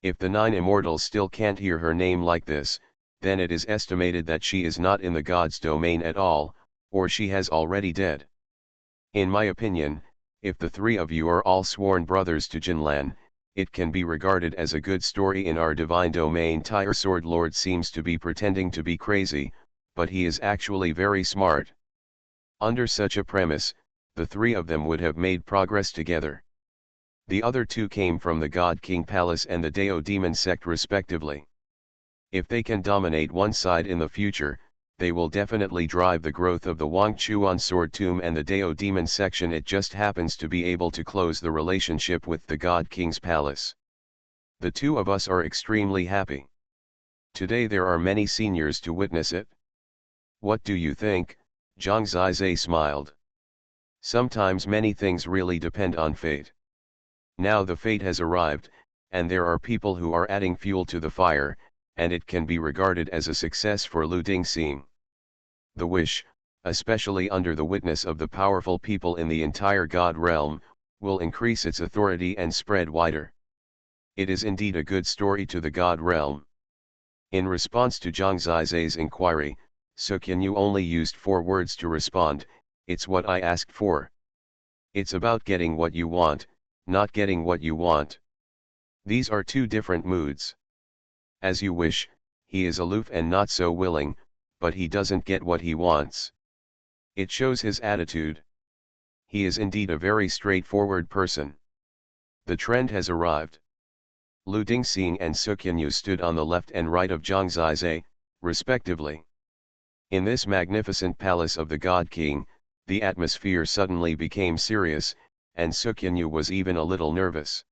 If the 9 Immortals still can't hear her name like this, then it is estimated that she is not in the God's domain at all, or she has already dead. In my opinion, if the three of you are all sworn brothers to Jinlan, it can be regarded as a good story in our divine domain. Tire Sword Lord seems to be pretending to be crazy, but he is actually very smart. Under such a premise, the three of them would have made progress together. The other two came from the God King Palace and the Dao Demon sect respectively. If they can dominate one side in the future, they will definitely drive the growth of the Wangchuan Sword Tomb and the Dao Demon section. It just happens to be able to close the relationship with the God King's Palace. The two of us are extremely happy. Today there are many seniors to witness it. What do you think? Zhang Zizhe smiled. Sometimes many things really depend on fate. Now the fate has arrived, and there are people who are adding fuel to the fire, and it can be regarded as a success for Lu Dingxing. The wish, especially under the witness of the powerful people in the entire God realm, will increase its authority and spread wider. It is indeed a good story to the God realm. In response to Zhang Zizhe's inquiry, Xuanhuan only used 4 words to respond, it's what I asked for. It's about getting what you want, not getting what you want. These are two different moods. As you wish, he is aloof and not so willing, but he doesn't get what he wants. It shows his attitude. He is indeed a very straightforward person. The trend has arrived. Lu Dingxing and Xuanhuan stood on the left and right of Zhang Zizai, respectively. In this magnificent palace of the God King, the atmosphere suddenly became serious, and Xuanhuan was even a little nervous.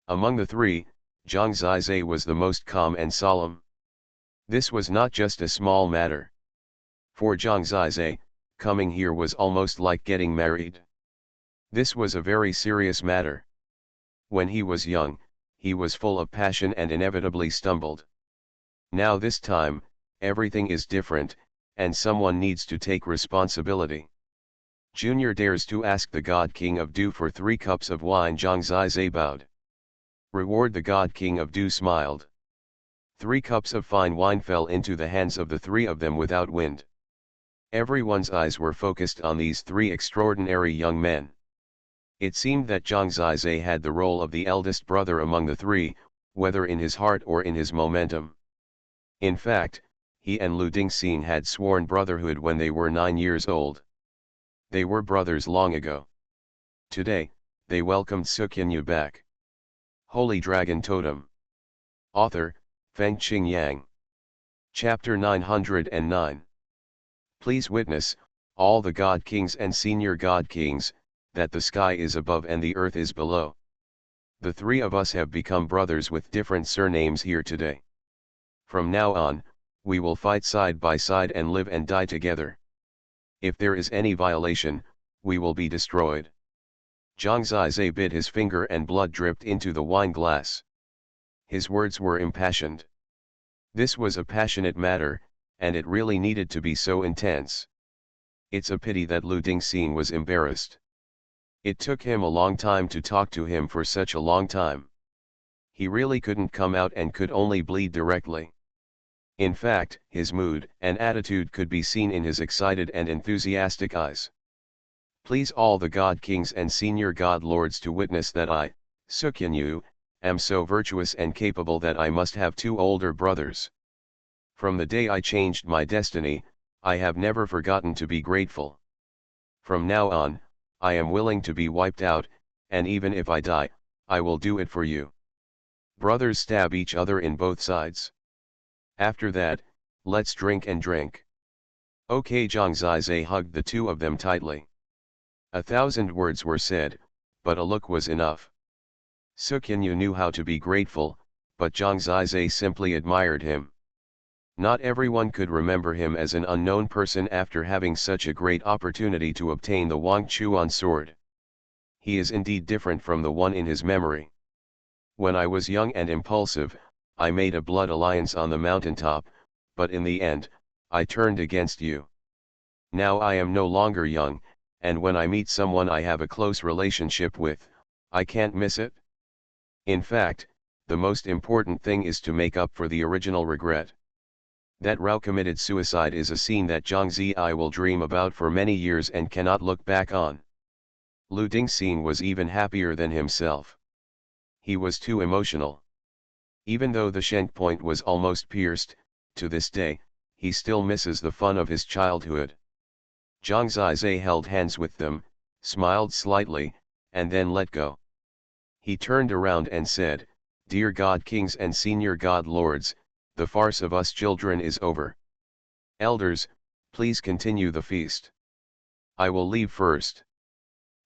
Among the three, Zhang Zizai was the most calm and solemn. This was not just a small matter. For Zhang Zizai, coming here was almost like getting married. This was a very serious matter. When he was young, he was full of passion and inevitably stumbled. Now this time, everything is different, and someone needs to take responsibility. Junior dares to ask the God King of Dew for 3 cups of wine. Zhang Zizai bowed. Reward. The God King of Dew smiled. 3 cups of fine wine fell into the hands of the 3 of them without wind. Everyone's eyes were focused on these 3 extraordinary young men. It seemed that Zhang Zizai had the role of the eldest brother among the 3, whether in his heart or in his momentum. In fact, he and Lu Dingxing had sworn brotherhood when they were 9 years old. They were brothers long ago. Today, they welcomed Xuanhuan back. Holy Dragon Totem. Author, Fengqing Yang. Chapter 909. Please witness, all the God Kings and Senior God Kings, that the sky is above and the earth is below. The 3 of us have become brothers with different surnames here today. From now on, we will fight side by side and live and die together. If there is any violation, we will be destroyed. Zhang Zizai bit his finger and blood dripped into the wine glass. His words were impassioned. This was a passionate matter, and it really needed to be so intense. It's a pity that Lu Dingxing was embarrassed. It took him a long time to talk to him for such a long time. He really couldn't come out and could only bleed directly. In fact, his mood and attitude could be seen in his excited and enthusiastic eyes. Please all the God Kings and Senior God Lords to witness that I, Xuanhuan, am so virtuous and capable that I must have 2 older brothers. From the day I changed my destiny, I have never forgotten to be grateful. From now on, I am willing to be wiped out, and even if I die, I will do it for you. Brothers stab each other in both sides. After that, let's drink and drink. Okay. Zhang Zizai hugged the 2 of them tightly. 1,000 words were said, but a look was enough. Xuanhuan knew how to be grateful, but Zhang Zizai simply admired him. Not everyone could remember him as an unknown person after having such a great opportunity to obtain the Wang Chuan sword. He is indeed different from the one in his memory. When I was young and impulsive, I made a blood alliance on the mountaintop, but in the end, I turned against you. Now I am no longer young, and when I meet someone I have a close relationship with, I can't miss it. In fact, the most important thing is to make up for the original regret. That Rao committed suicide is a scene that Zhang Zizai will dream about for many years and cannot look back on. Lu Dingxing was even happier than himself. He was too emotional. Even though the shank point was almost pierced, to this day, he still misses the fun of his childhood. Zhang Zizai held hands with them, smiled slightly, and then let go. He turned around and said, "Dear God Kings and Senior God Lords, the farce of us children is over. Elders, please continue the feast. I will leave first."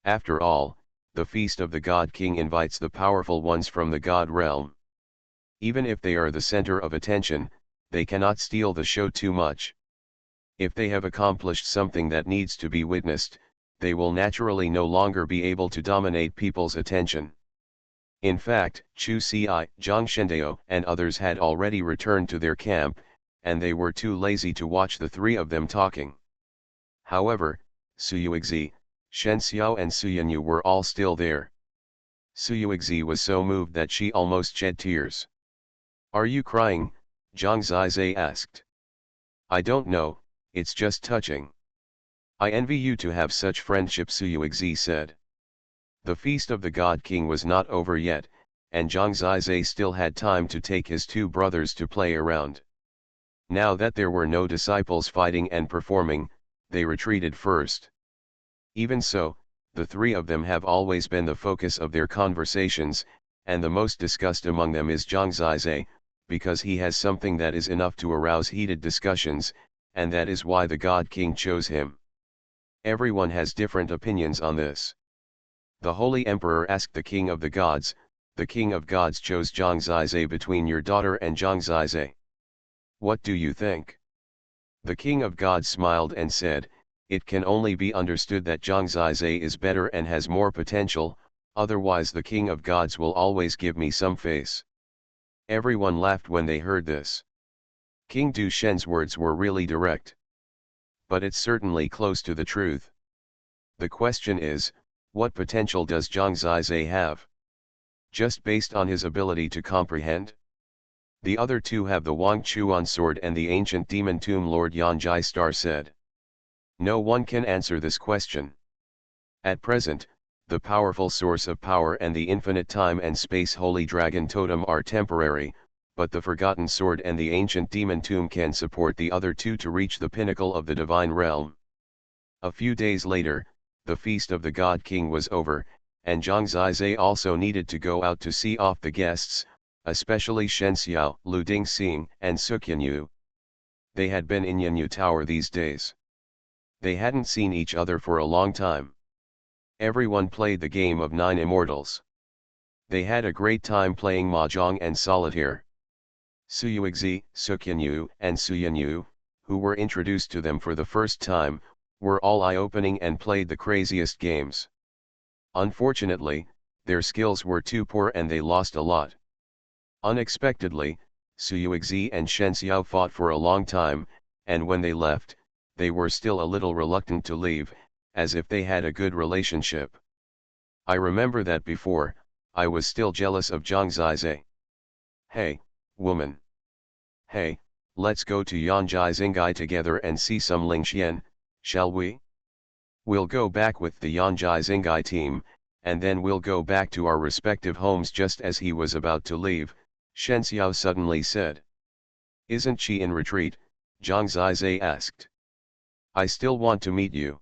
After all, the feast of the God King invites the powerful ones from the God realm. Even if they are the center of attention, they cannot steal the show too much. If they have accomplished something that needs to be witnessed, they will naturally no longer be able to dominate people's attention. In fact, Chu Ci, Zhang Shendao and others had already returned to their camp, and they were too lazy to watch the 3 of them talking. However, Suyuexi, Shen Xiao and Xuanhuan were all still there. Suyuexi was so moved that she almost shed tears. "Are you crying?" Zhang Zizai asked. "I don't know, it's just touching. I envy you to have such friendship," Suyuexi said. The feast of the God King was not over yet, and Zhang Zizai still had time to take his 2 brothers to play around. Now that there were no disciples fighting and performing, they retreated first. Even so, the 3 of them have always been the focus of their conversations, and the most discussed among them is Zhang Zizai, because he has something that is enough to arouse heated discussions, and that is why the God King chose him. Everyone has different opinions on this. The Holy Emperor asked the King of Gods chose Zhang Zizai between your daughter and Zhang Zizai. What do you think? The King of Gods smiled and said, it can only be understood that Zhang Zizai is better and has more potential, otherwise the King of Gods will always give me some face. Everyone laughed when they heard this. King Du Shen's words were really direct. But it's certainly close to the truth. The question is, what potential does Zhang Zizai have? Just based on his ability to comprehend? The other two have the Wang Chuan sword and the ancient demon tomb, Lord Yanjai Star said. No one can answer this question. At present, the powerful source of power and the infinite time and space Holy Dragon Totem are temporary, but the Forgotten Sword and the ancient demon tomb can support the other two to reach the pinnacle of the divine realm. A few days later, the feast of the God King was over, and Zhang Zizai also needed to go out to see off the guests, especially Shen Xiao, Lu Dingxing, and Xuanhuan. They had been in Yanyu Tower these days. They hadn't seen each other for a long time. Everyone played the game of 9 Immortals. They had a great time playing mahjong and solitaire. Suyuexi, Xuanhuan, and Xuanyu, who were introduced to them for the first time, were all eye-opening and played the craziest games. Unfortunately, their skills were too poor and they lost a lot. Unexpectedly, Suyuexi and Shen Xiao fought for a long time, and when they left, they were still a little reluctant to leave, as if they had a good relationship. I remember that before, I was still jealous of Zhang Zizai. Hey, woman. Hey, let's go to Yanjai Xingai together and see some Lingxian, shall we? We'll go back with the Yanjai Xingai team, and then we'll go back to our respective homes. Just as he was about to leave, Shen Xiao suddenly said. Isn't she in retreat? Zhang Zizai asked. I still want to meet you.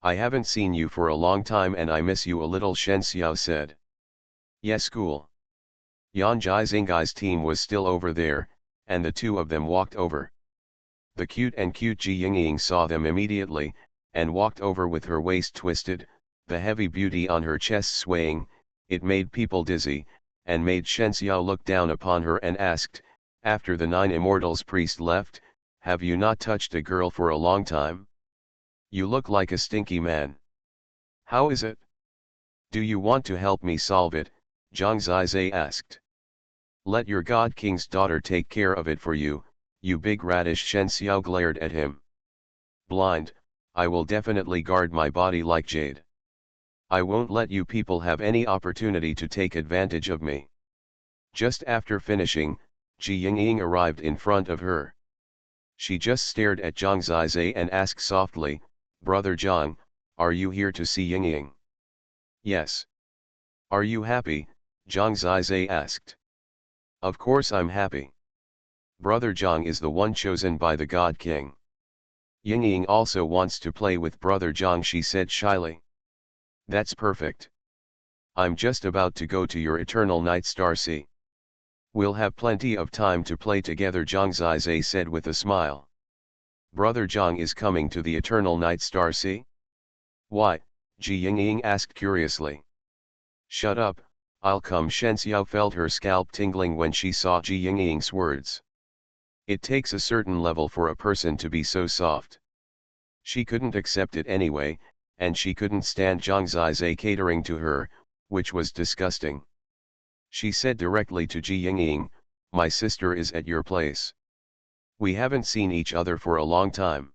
I haven't seen you for a long time and I miss you a little, Shen Xiao said. Yes, cool. Yanjai Xingai's team was still over there, and the two of them walked over. The cute Ji Yingying saw them immediately, and walked over with her waist twisted, the heavy beauty on her chest swaying. It made people dizzy, and made Shen Xiao look down upon her and asked, after the 9 Immortals priest left, have you not touched a girl for a long time? You look like a stinky man. How is it? Do you want to help me solve it? Zhang Zizai asked. Let your God King's daughter take care of it for you, you big radish, Shen Xiao glared at him. Blind, I will definitely guard my body like jade. I won't let you people have any opportunity to take advantage of me. Just after finishing, Ji Yingying arrived in front of her. She just stared at Zhang Zizai and asked softly, Brother Zhang, are you here to see Yingying? Yes. Are you happy? Zhang Zizai asked. Of course I'm happy. Brother Zhang is the one chosen by the God King. Yingying also wants to play with Brother Zhang, she said shyly. That's perfect. I'm just about to go to your eternal night star sea. We'll have plenty of time to play together, Zhang Zizai said with a smile. Brother Zhang is coming to the eternal night star sea? Why? Ji Yingying asked curiously. Shut up, I'll come. Shen Xiao felt her scalp tingling when she saw Ji Yingying's words. It takes a certain level for a person to be so soft. She couldn't accept it anyway, and she couldn't stand Zhang Zizai catering to her, which was disgusting. She said directly to Ji Yingying, my sister is at your place. We haven't seen each other for a long time.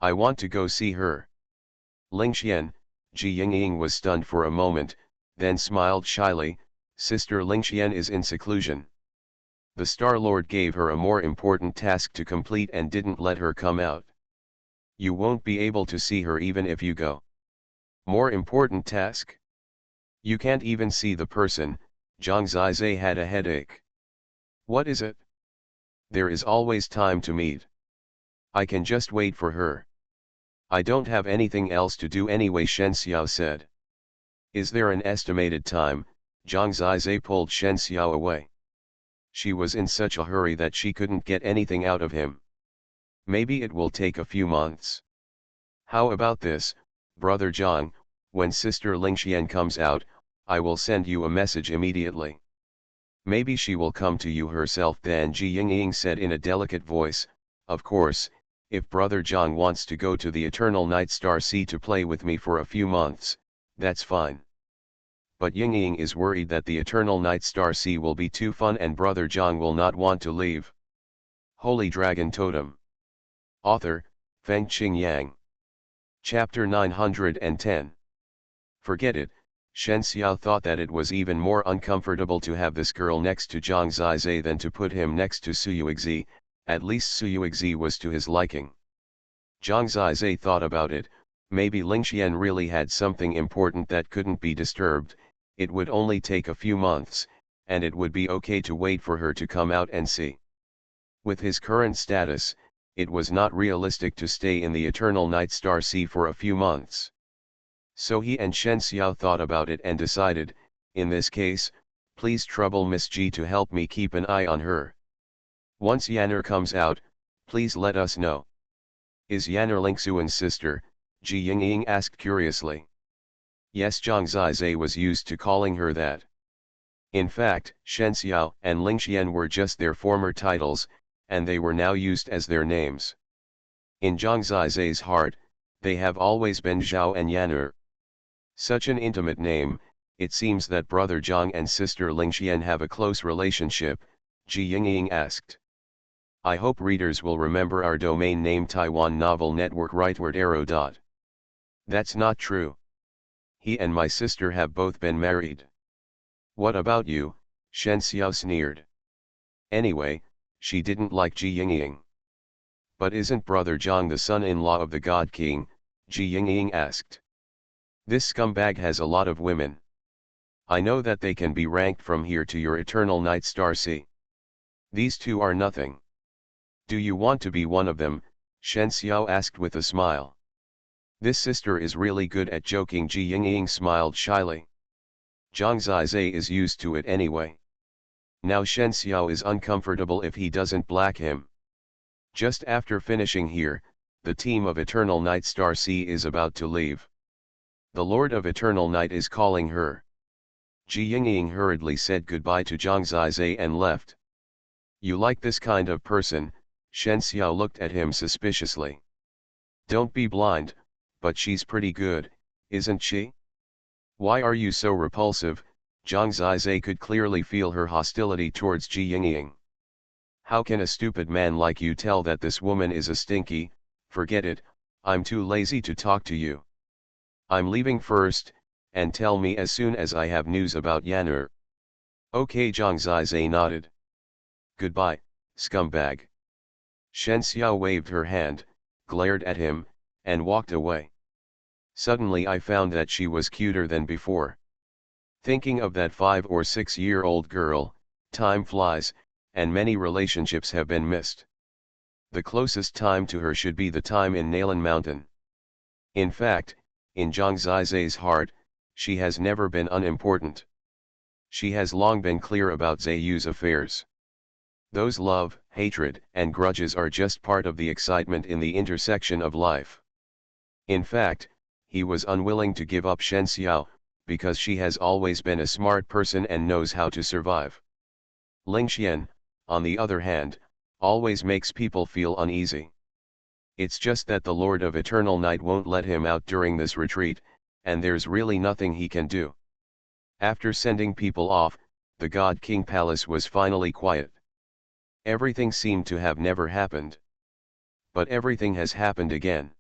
I want to go see her. Lingxian, Ji Yingying was stunned for a moment, then smiled shyly, Sister Lingxian is in seclusion. The Star Lord gave her a more important task to complete and didn't let her come out. You won't be able to see her even if you go. More important task? You can't even see the person. Zhang Zizai had a headache. What is it? There is always time to meet. I can just wait for her. I don't have anything else to do anyway, Shen Xiao said. Is there an estimated time? Zhang Zizai pulled Shen Xiao away. She was in such a hurry that she couldn't get anything out of him. Maybe it will take a few months. How about this, brother Zhang, when sister Lingxian comes out, I will send you a message immediately. Maybe she will come to you herself then, Ji Yingying said in a delicate voice. Of course, if brother Zhang wants to go to the Eternal Night Star Sea to play with me for a few months, that's fine. But Yingying is worried that the Eternal Night Star Sea will be too fun and brother Zhang will not want to leave. Holy Dragon Totem. Author, Fengqing Yang. Chapter 910. Forget it. Shen Xiao thought that it was even more uncomfortable to have this girl next to Zhang Zizai than to put him next to Suyuexi, at least Suyuexi was to his liking. Zhang Zizai thought about it, maybe Lingxian really had something important that couldn't be disturbed, it would only take a few months, and it would be okay to wait for her to come out and see. With his current status, it was not realistic to stay in the Eternal Night Star Sea for a few months. So he and Shen Xiao thought about it and decided, in this case, please trouble Miss Ji to help me keep an eye on her. Once Yanner comes out, please let us know. Is Yanner Lingxuan's sister? Ji Yingying asked curiously. Yes, Zhang Zizai was used to calling her that. In fact, Shen Xiao and Lingxian were just their former titles, and they were now used as their names. In Zhang Zizai's heart, they have always been Zhao and Yanner. Such an intimate name, it seems that brother Zhang and sister Lingxian have a close relationship, Ji Yingying asked. I hope readers will remember our domain name Taiwan Novel Network rightward arrow. That's not true. He and my sister have both been married. What about you? Shen Xiao sneered. Anyway, she didn't like Ji Yingying. But isn't brother Zhang the son-in-law of the God King? Ji Yingying asked. This scumbag has a lot of women. I know that they can be ranked from here to your Eternal Night Star Sea. These two are nothing. Do you want to be one of them? Shen Xiao asked with a smile. This sister is really good at joking. Ji Yingying smiled shyly. Zhang Zizai is used to it anyway. Now Shen Xiao is uncomfortable if he doesn't black him. Just after finishing here, the team of Eternal Night Star Sea is about to leave. The Lord of Eternal Night is calling her. Ji Yingying hurriedly said goodbye to Zhang Zizai and left. You like this kind of person? Shen Xiao looked at him suspiciously. Don't be blind, but she's pretty good, isn't she? Why are you so repulsive? Zhang Zizai could clearly feel her hostility towards Ji Yingying. How can a stupid man like you tell that this woman is a stinky? Forget it, I'm too lazy to talk to you. I'm leaving first, and tell me as soon as I have news about Yanner. Okay, Zhang Zizai nodded. Goodbye, scumbag. Shen Xiao waved her hand, glared at him, and walked away. Suddenly I found that she was cuter than before. Thinking of that 5 or 6-year-old girl, time flies, and many relationships have been missed. The closest time to her should be the time in Nalan Mountain. In fact, in Zhang Zizai's heart, she has never been unimportant. She has long been clear about Zayu's affairs. Those love, hatred, and grudges are just part of the excitement in the intersection of life. In fact, he was unwilling to give up Shen Xiao, because she has always been a smart person and knows how to survive. Lingxian, on the other hand, always makes people feel uneasy. It's just that the Lord of Eternal Night won't let him out during this retreat, and there's really nothing he can do. After sending people off, the God King Palace was finally quiet. Everything seemed to have never happened. But everything has happened again.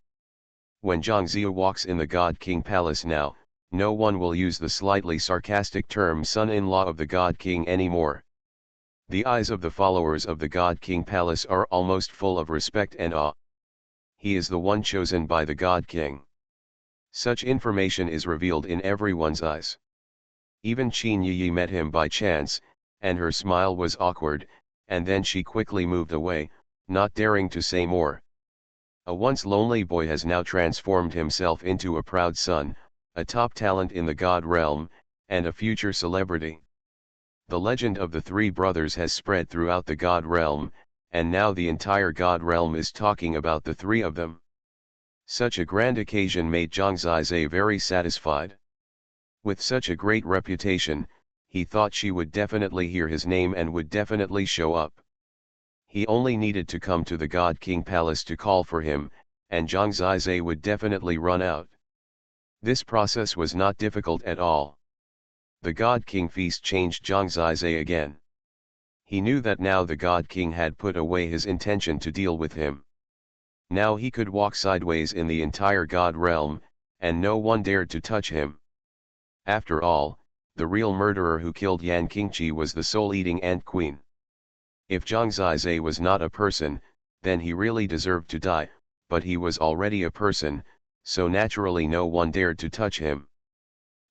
When Zhang Zia walks in the God King Palace now, no one will use the slightly sarcastic term son-in-law of the God King anymore. The eyes of the followers of the God King Palace are almost full of respect and awe. He is the one chosen by the God King. Such information is revealed in everyone's eyes. Even Qin Yi met him by chance, and her smile was awkward, and then she quickly moved away, not daring to say more. A once lonely boy has now transformed himself into a proud son, a top talent in the God realm, and a future celebrity. The legend of the three brothers has spread throughout the God realm, and now the entire God realm is talking about the three of them. Such a grand occasion made Zhang Zizai very satisfied. With such a great reputation, he thought she would definitely hear his name and would definitely show up. He only needed to come to the God King Palace to call for him, and Zhang Zizai would definitely run out. This process was not difficult at all. The God King feast changed Zhang Zizai again. He knew that now the God King had put away his intention to deal with him. Now he could walk sideways in the entire God realm, and no one dared to touch him. After all, the real murderer who killed Yan Qingqi was the soul-eating ant queen. If Zhang Zizai was not a person, then he really deserved to die, but he was already a person, so naturally no one dared to touch him.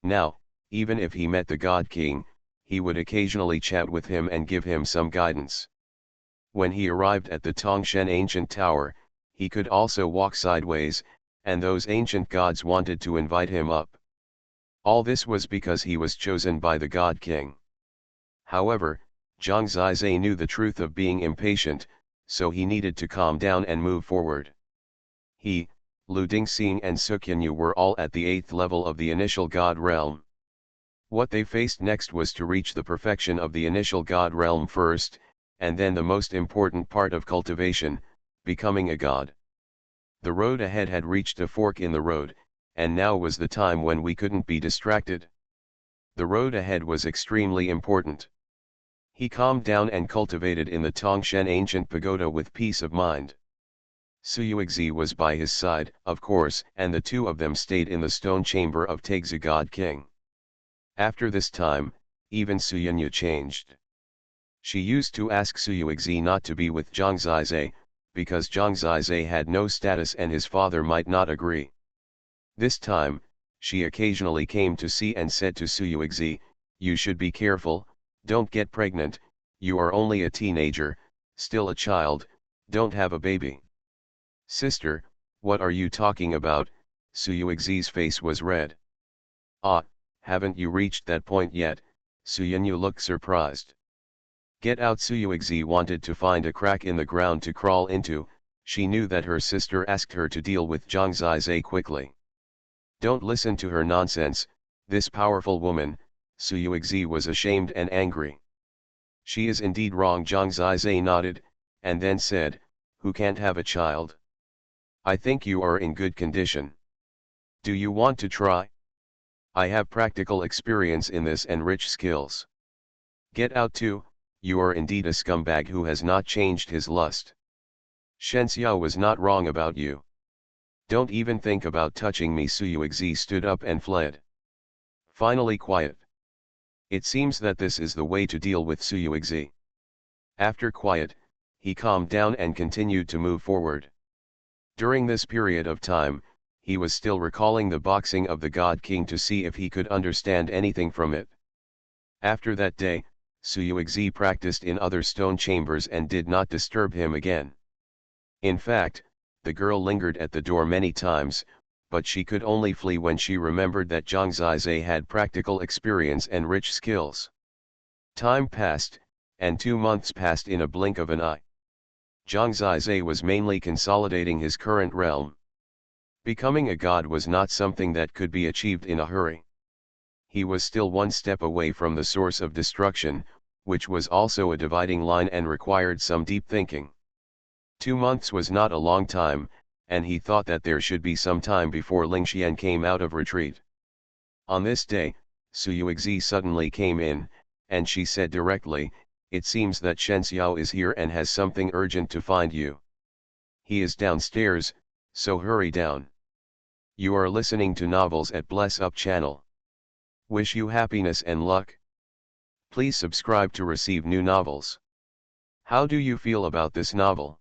Now, even if he met the God King, he would occasionally chat with him and give him some guidance. When he arrived at the Tongshen ancient tower, he could also walk sideways, and those ancient gods wanted to invite him up. All this was because he was chosen by the God King. However, Zhang Zizai knew the truth of being impatient, so he needed to calm down and move forward. He, Lu Dingxing and Xuanhuan were all at the 8th level of the initial God realm. What they faced next was to reach the perfection of the initial God realm first, and then the most important part of cultivation, becoming a god. The road ahead had reached a fork in the road, and now was the time when we couldn't be distracted. The road ahead was extremely important. He calmed down and cultivated in the Tongshen ancient pagoda with peace of mind. Suyuexi was by his side, of course, and the two of them stayed in the stone chamber of Taixi God King. After this time, even Xuanhuan changed. She used to ask Suyuexi not to be with Zhang Zizai, because Zhang Zizai had no status and his father might not agree. This time, she occasionally came to see and said to Suyuexi, "You should be careful, don't get pregnant, you are only a teenager, still a child, don't have a baby." "Sister, what are you talking about?" Suyuexi's face was red. "Ah, haven't you reached that point yet?" Xuanhuan looked surprised. "Get out." Suyuexi wanted to find a crack in the ground to crawl into. She knew that her sister asked her to deal with Zhang Zizai quickly. Don't listen to her nonsense, this powerful woman. Suyuexi was ashamed and angry. She is indeed wrong. Zhang Zizai nodded, and then said, "Who can't have a child? I think you are in good condition. Do you want to try? I have practical experience in this and rich skills. Get out too, you are indeed a scumbag who has not changed his lust. Shen Xiao was not wrong about you. Don't even think about touching me." Suyuexi stood up and fled. Finally quiet. It seems that this is the way to deal with Suyuexi. After quiet, he calmed down and continued to move forward. During this period of time, he was still recalling the boxing of the God King to see if he could understand anything from it. After that day, Suyuexi practiced in other stone chambers and did not disturb him again. In fact, the girl lingered at the door many times, but she could only flee when she remembered that Zhang Zizai had practical experience and rich skills. Time passed, and 2 months passed in a blink of an eye. Zhang Zizai was mainly consolidating his current realm. Becoming a god was not something that could be achieved in a hurry. He was still one step away from the source of destruction, which was also a dividing line and required some deep thinking. 2 months was not a long time, and he thought that there should be some time before Lingxian came out of retreat. On this day, Suyuexi suddenly came in, and she said directly, "It seems that Shen Xiao is here and has something urgent to find you. He is downstairs, so hurry down." You are listening to novels at Bless Up channel. Wish you happiness and luck. Please subscribe to receive new novels. How do you feel about this novel?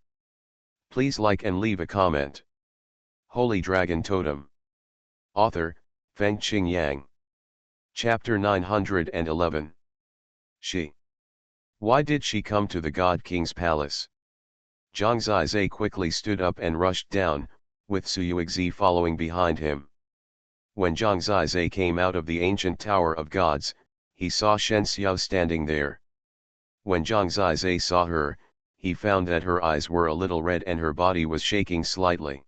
Please like and leave a comment. Holy Dragon Totem. Author, Fengqing Yang. Chapter 911. She. Why did she come to the God King's palace? Zhang Zizai quickly stood up and rushed down, with Suyuexi following behind him. When Zhang Zizai came out of the ancient Tower of Gods, he saw Shen Xiao standing there. When Zhang Zizai saw her, he found that her eyes were a little red and her body was shaking slightly.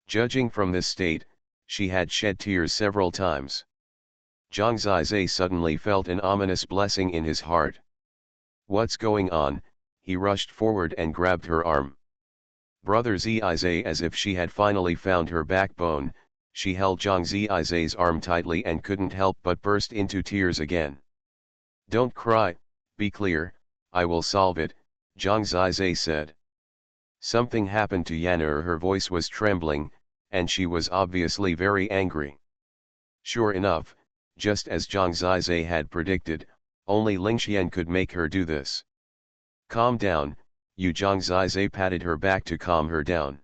Judging from this state, she had shed tears several times. Zhang Zizai suddenly felt an ominous blessing in his heart. What's going on? He rushed forward and grabbed her arm. Brother Zizai, as if she had finally found her backbone, she held Zhang Zizai's arm tightly and couldn't help but burst into tears again. Don't cry, be clear, I will solve it, Zhang Zizai said. Something happened to Yan'er. Her voice was trembling, and she was obviously very angry. Sure enough, just as Zhang Zizai had predicted, only Lingxian could make her do this. Calm down, you. Zhang Zizai patted her back to calm her down.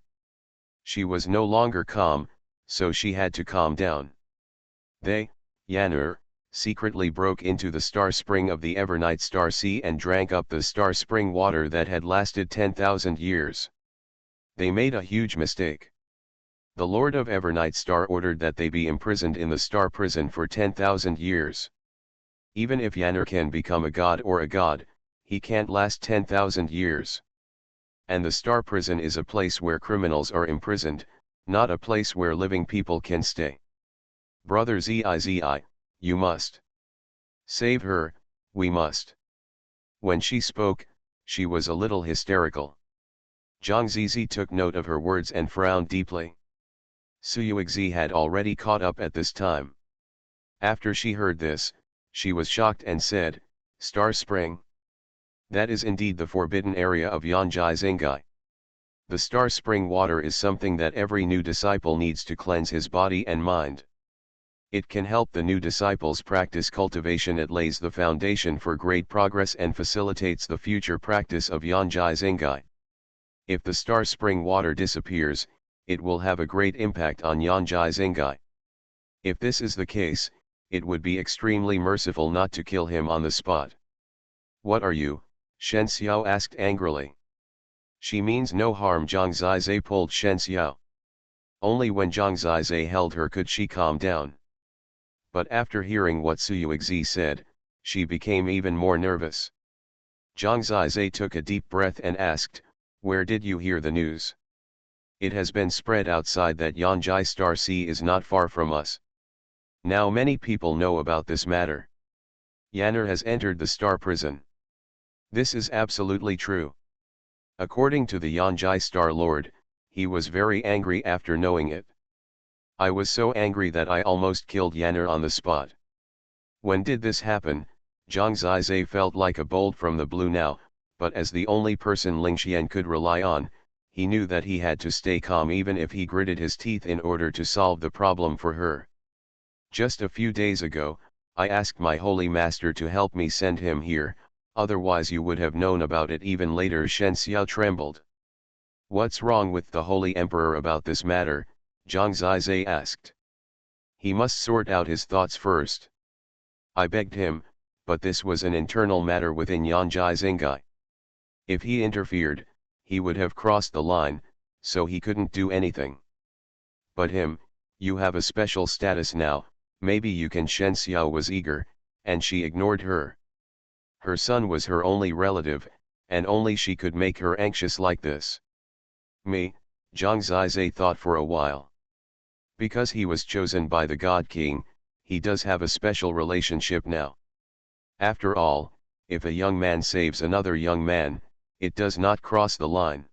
She was no longer calm, so she had to calm down. They, Yan'er, secretly broke into the star spring of the Evernight Star Sea and drank up the star spring water that had lasted 10,000 years. They made a huge mistake. The Lord of Evernight Star ordered that they be imprisoned in the star prison for 10,000 years. Even if Yan'er can become a god or a god, he can't last 10,000 years. And the star prison is a place where criminals are imprisoned, not a place where living people can stay. Brother Zizai, you must save her, we must. When she spoke, she was a little hysterical. Zhang Zizi took note of her words and frowned deeply. Xuanhuan had already caught up at this time. After she heard this, she was shocked and said, Star Spring? That is indeed the forbidden area of Yanjai Zengai. The star spring water is something that every new disciple needs to cleanse his body and mind. It can help the new disciples practice cultivation. It lays the foundation for great progress and facilitates the future practice of Yanjai Zengai. If the star spring water disappears, it will have a great impact on Yanjai Zengai. If this is the case, it would be extremely merciful not to kill him on the spot. What are you? Shen Xiao asked angrily. She means no harm. Zhang Zizai pulled Shen Xiao. Only when Zhang Zizai held her could she calm down. But after hearing what Xuanhuan said, she became even more nervous. Zhang Zizai took a deep breath and asked, where did you hear the news? It has been spread outside that Yanjai Star Sea is not far from us. Now many people know about this matter. Yan'er has entered the star prison. This is absolutely true. According to the Yanjai Star Lord, he was very angry after knowing it. I was so angry that I almost killed Yan'er on the spot. When did this happen? Zhang Zizai felt like a bolt from the blue now, but as the only person Lingxian could rely on, he knew that he had to stay calm even if he gritted his teeth in order to solve the problem for her. Just a few days ago, I asked my holy master to help me send him here, otherwise you would have known about it even later. Shen Xiao trembled. What's wrong with the holy emperor about this matter? Zhang Zizai asked. He must sort out his thoughts first. I begged him, but this was an internal matter within Yanjai Zengai. If he interfered, he would have crossed the line, so he couldn't do anything. But him, you have a special status now, maybe you can. Shen Xiao was eager, and she ignored her. Her son was her only relative, and only she could make her anxious like this. Me, Zhang Zizai thought for a while. Because he was chosen by the God King, he does have a special relationship now. After all, if a young man saves another young man, it does not cross the line.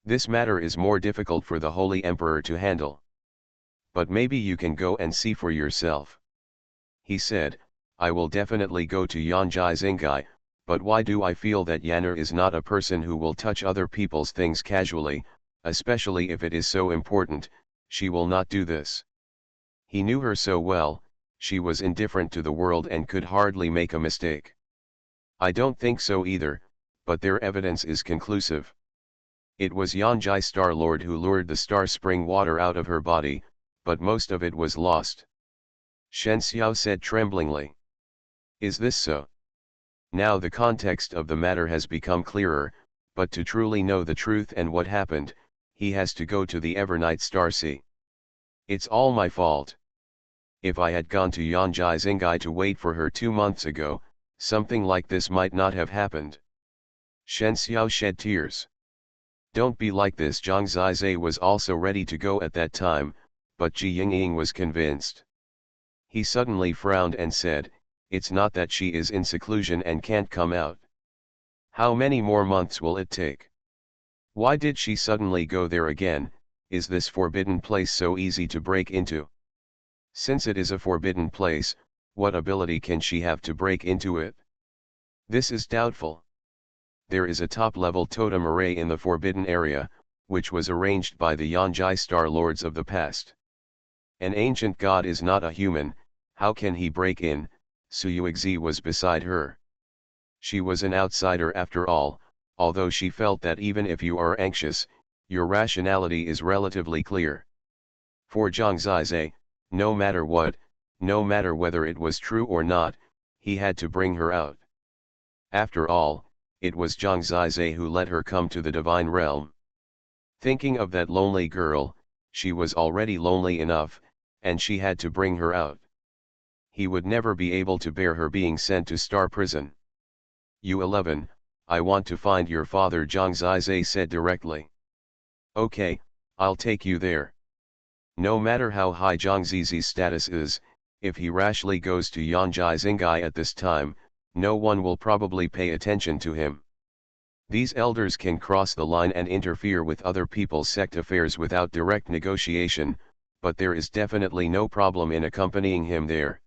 This matter is more difficult for the Holy Emperor to handle. But maybe you can go and see for yourself. He said, I will definitely go to Yanjai Zengai, but why do I feel that Yan'er is not a person who will touch other people's things casually, especially if it is so important? She will not do this. He knew her so well, she was indifferent to the world and could hardly make a mistake. I don't think so either, but their evidence is conclusive. It was Yanjai Star Lord who lured the star spring water out of her body, but most of it was lost. Shen Xiao said tremblingly. Is this so? Now the context of the matter has become clearer, but to truly know the truth and what happened, he has to go to the Evernight Star Sea. It's all my fault. if I had gone to Yanjai Xingai to wait for her 2 months ago, something like this might not have happened. Shen Xiao shed tears. Don't be like this. Zhang Zizai was also ready to go at that time, but Ji Yingying was convinced. He suddenly frowned and said, it's not that she is in seclusion and can't come out. How many more months will it take? Why did she suddenly go there again? Is this forbidden place so easy to break into? Since it is a forbidden place, what ability can she have to break into it? This is doubtful. There is a top-level totem array in the forbidden area, which was arranged by the Yanjai Star Lords of the past. An ancient god is not a human, how can he break in? Suyuexi was beside her. She was an outsider after all, although she felt that even if you are anxious, your rationality is relatively clear. For Zhang Zizai, no matter what, no matter whether it was true or not, he had to bring her out. After all, it was Zhang Zizai who let her come to the divine realm. Thinking of that lonely girl, she was already lonely enough, and she had to bring her out. He would never be able to bear her being sent to Star Prison. U11, I want to find your father, Zhang Zizai said directly. Okay, I'll take you there. No matter how high Zhang Zizai's status is, if he rashly goes to Yanjai Xingai at this time, no one will probably pay attention to him. These elders can cross the line and interfere with other people's sect affairs without direct negotiation, but there is definitely no problem in accompanying him there.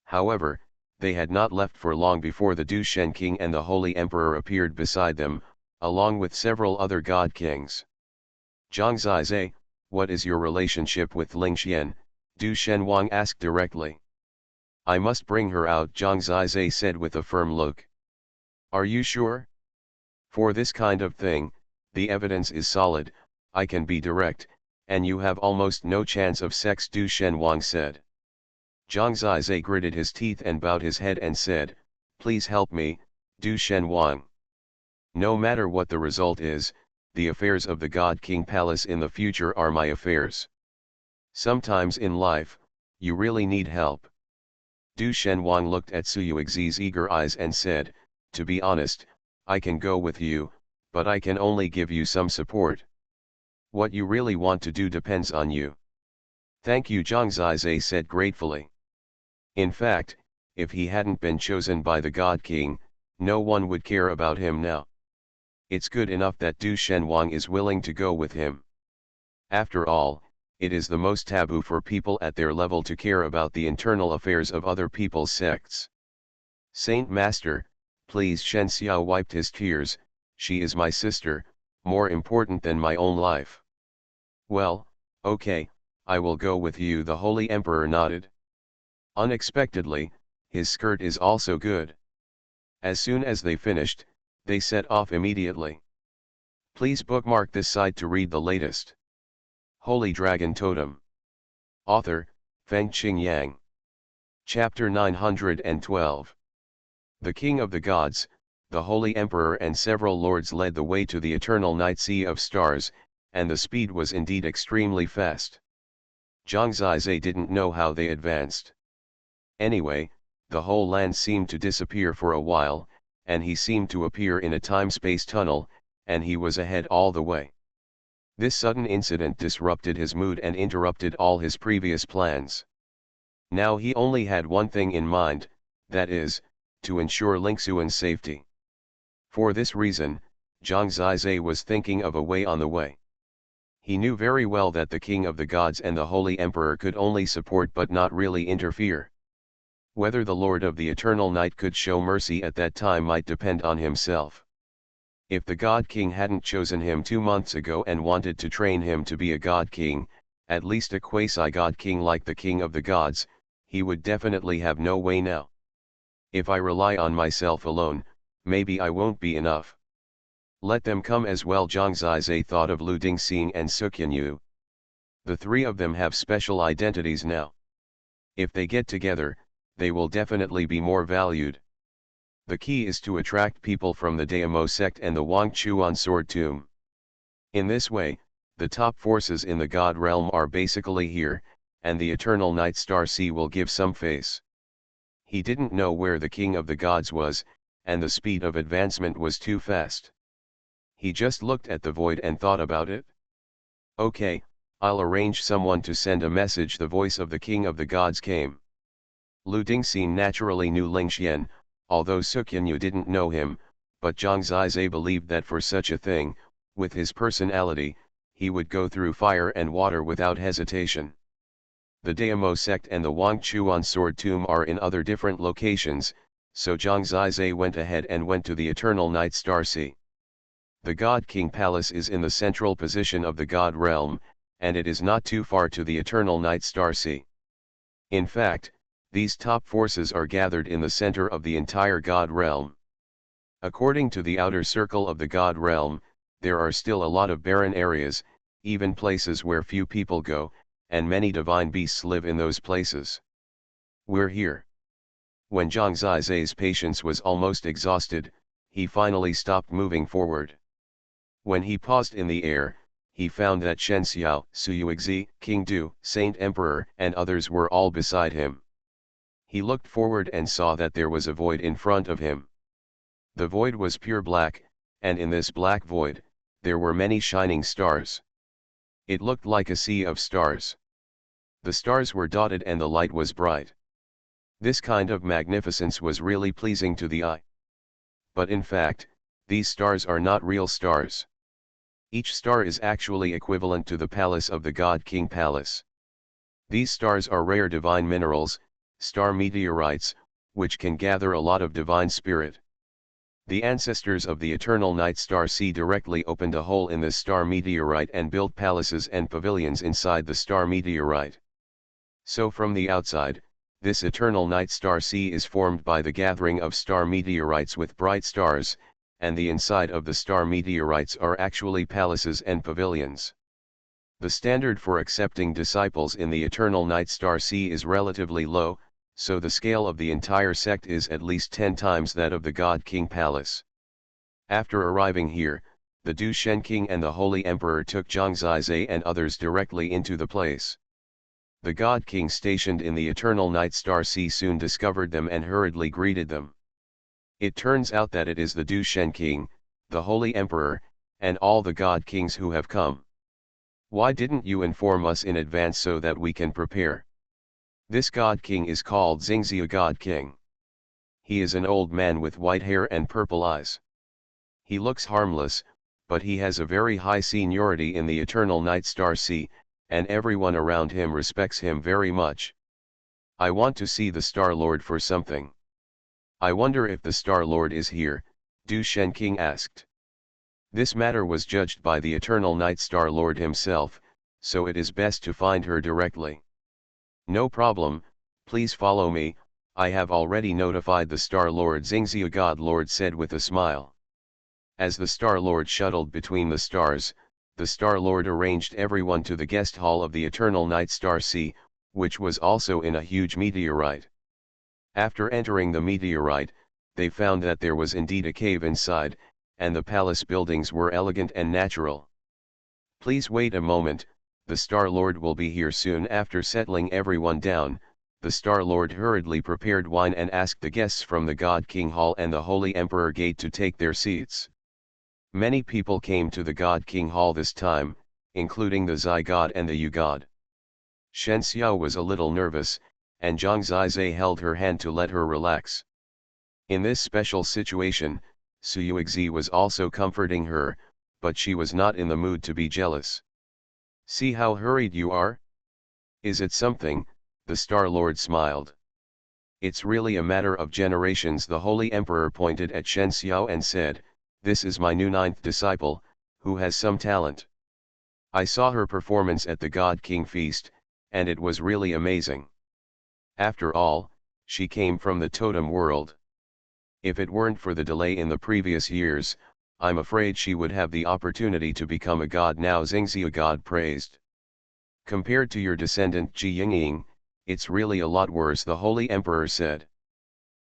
However, they had not left for long before the Du Shen King and the Holy Emperor appeared beside them, along with several other god kings. Zhang Zizai, what is your relationship with Ling Xian? Du Shenhuang asked directly. I must bring her out, Zhang Zizai said with a firm look. Are you sure? For this kind of thing, the evidence is solid, I can be direct, and you have almost no chance of sex, Du Shenhuang said. Zhang Zizai gritted his teeth and bowed his head and said, please help me, Du Shenhuang. No matter what the result is, the affairs of the God King Palace in the future are my affairs. Sometimes in life, you really need help. Du Shenhuang looked at Suyuexi's eager eyes and said, to be honest, I can go with you, but I can only give you some support. What you really want to do depends on you. Thank you, Zhang Zizai said gratefully. In fact, if he hadn't been chosen by the God King, no one would care about him now. It's good enough that Du Shenhuang is willing to go with him. After all, it is the most taboo for people at their level to care about the internal affairs of other people's sects. Saint Master, please. Shen Xiao wiped his tears, she is my sister, more important than my own life. Well, okay, I will go with you, the Holy Emperor nodded. Unexpectedly, his skirt is also good. As soon as they finished, they set off immediately. Please bookmark this site to read the latest. Holy Dragon Totem. Author, Fengqing Yang. Chapter 912. The King of the Gods, the Holy Emperor and several lords led the way to the eternal night sea of stars, and the speed was indeed extremely fast. Zhang Zizai didn't know how they advanced. Anyway, the whole land seemed to disappear for a while, and he seemed to appear in a time-space tunnel, and he was ahead all the way. This sudden incident disrupted his mood and interrupted all his previous plans. Now he only had one thing in mind, that is, to ensure Lingxuan's safety. For this reason, Zhang Zizai was thinking of a way on the way. He knew very well that the King of the Gods and the Holy Emperor could only support but not really interfere. Whether the Lord of the Eternal Night could show mercy at that time might depend on himself. If the God King hadn't chosen him 2 months ago and wanted to train him to be a God King, at least a quasi-God King like the King of the Gods, he would definitely have no way now. If I rely on myself alone, maybe I won't be enough. Let them come as well. Zhang Zizai thought of Lu Dingxing and Suqianyu. The three of them have special identities now. If they get together, they will definitely be more valued. The key is to attract people from the Daimo sect and the Wangchuan Sword Tomb. In this way, the top forces in the God realm are basically here, and the eternal night star sea will give some face. He didn't know where the king of the gods was, and the speed of advancement was too fast. He just looked at the void and thought about it. Okay, I'll arrange someone to send a message. The voice of the king of the gods came. Lu Dingxin naturally knew Ling Xian, although Suqinyu didn't know him, but Zhang Zizai believed that for such a thing, with his personality, he would go through fire and water without hesitation. The Daimo sect and the Wangchuan sword tomb are in other different locations, so Zhang Zizai went ahead and went to the Eternal Night Star Sea. The God King Palace is in the central position of the God Realm, and it is not too far to the Eternal Night Star Sea. In fact, these top forces are gathered in the center of the entire God Realm. According to the outer circle of the God Realm, there are still a lot of barren areas, even places where few people go, and many divine beasts live in those places. We're here. When Zhang Zizai's patience was almost exhausted, he finally stopped moving forward. When he paused in the air, he found that Shen Xiao, Su Yuexi, King Du, Saint Emperor and others were all beside him. He looked forward and saw that there was a void in front of him. The void was pure black, and in this black void, there were many shining stars. It looked like a sea of stars. The stars were dotted and the light was bright. This kind of magnificence was really pleasing to the eye. But in fact, these stars are not real stars. Each star is actually equivalent to the palace of the God King Palace. These stars are rare divine minerals, star meteorites, which can gather a lot of divine spirit. The ancestors of the Eternal Night Star Sea directly opened a hole in this star meteorite and built palaces and pavilions inside the star meteorite. So from the outside, this Eternal Night Star Sea is formed by the gathering of star meteorites with bright stars, and the inside of the star meteorites are actually palaces and pavilions. The standard for accepting disciples in the Eternal Night Star Sea is relatively low, so the scale of the entire sect is at least 10 times that of the God King Palace. After arriving here, the Du Shen King and the Holy Emperor took Zhang Zizai and others directly into the place. The God King stationed in the Eternal Night Star Sea soon discovered them and hurriedly greeted them. It turns out that it is the Du Shen King, the Holy Emperor, and all the God Kings who have come. Why didn't you inform us in advance so that we can prepare? This God King is called Xingzia God King. He is an old man with white hair and purple eyes. He looks harmless, but he has a very high seniority in the Eternal Night Star Sea, and everyone around him respects him very much. I want to see the Star Lord for something. I wonder if the Star Lord is here, Du Shen King asked. This matter was judged by the Eternal Night Star Lord himself, so it is best to find her directly. No problem, please follow me, I have already notified the Star Lord. Xingzia God Lord said with a smile. As the Star Lord shuttled between the stars, the Star Lord arranged everyone to the guest hall of the Eternal Night Star Sea, which was also in a huge meteorite. After entering the meteorite, they found that there was indeed a cave inside, and the palace buildings were elegant and natural. Please wait a moment, the Star Lord will be here soon. After settling everyone down, the Star Lord hurriedly prepared wine and asked the guests from the God King Hall and the Holy Emperor Gate to take their seats. Many people came to the God King Hall this time, including the Zai God and the Yu God. Shen Xiao was a little nervous, and Zhang Zizai held her hand to let her relax. In this special situation, Su Yuexi was also comforting her, but she was not in the mood to be jealous. See how hurried you are? Is it something? The Star Lord smiled. It's really a matter of generations. The Holy Emperor pointed at Shen Xiao and said, this is my new 9th disciple, who has some talent. I saw her performance at the God King feast, and it was really amazing. After all, she came from the Totem world. If it weren't for the delay in the previous years, I'm afraid she would have the opportunity to become a god now. Xingzia God praised. Compared to your descendant Ji Yingying, it's really a lot worse, the Holy Emperor said.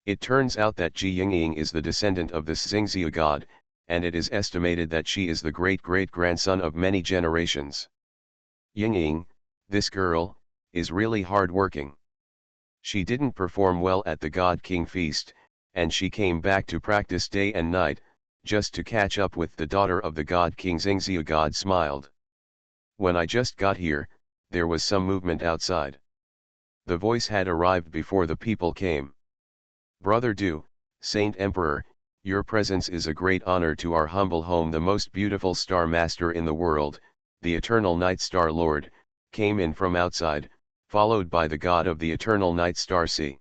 It turns out that Ji Yingying is the descendant of this Xingzia God, and it is estimated that she is the great-great-grandson of many generations. Yingying, this girl, is really hard-working. She didn't perform well at the God King feast, and she came back to practice day and night, just to catch up with the daughter of the God King. Xingzia God smiled. When I just got here, there was some movement outside. The voice had arrived before the people came. Brother Du, Saint Emperor, your presence is a great honor to our humble home. The most beautiful star master in the world, the eternal night star lord, came in from outside, followed by the god of the eternal night star sea.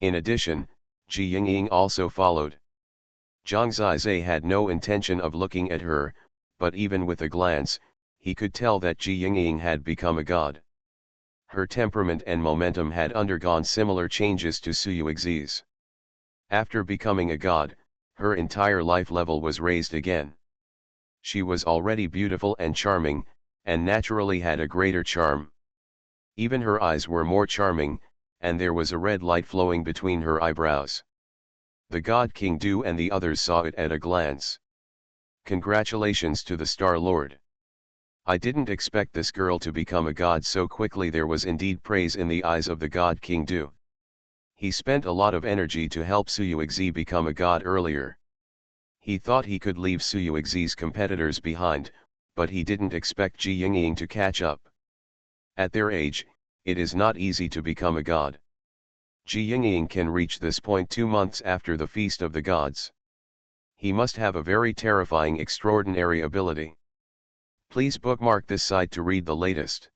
In addition, Ji Yingying also followed. Zhang Zizai had no intention of looking at her, but even with a glance, he could tell that Ji Yingying had become a god. Her temperament and momentum had undergone similar changes to Su Yuxi's. After becoming a god, her entire life level was raised again. She was already beautiful and charming, and naturally had a greater charm. Even her eyes were more charming, and there was a red light flowing between her eyebrows. The God King Du and the others saw it at a glance. Congratulations to the Star Lord. I didn't expect this girl to become a god so quickly. There was indeed praise in the eyes of the God King Du. He spent a lot of energy to help Su Yuxi become a god earlier. He thought he could leave Su Yuxi's competitors behind, but he didn't expect Ji Yingying to catch up. At their age, it is not easy to become a god. Ji Yingying can reach this point 2 months after the Feast of the Gods. He must have a very terrifying, extraordinary ability. Please bookmark this site to read the latest.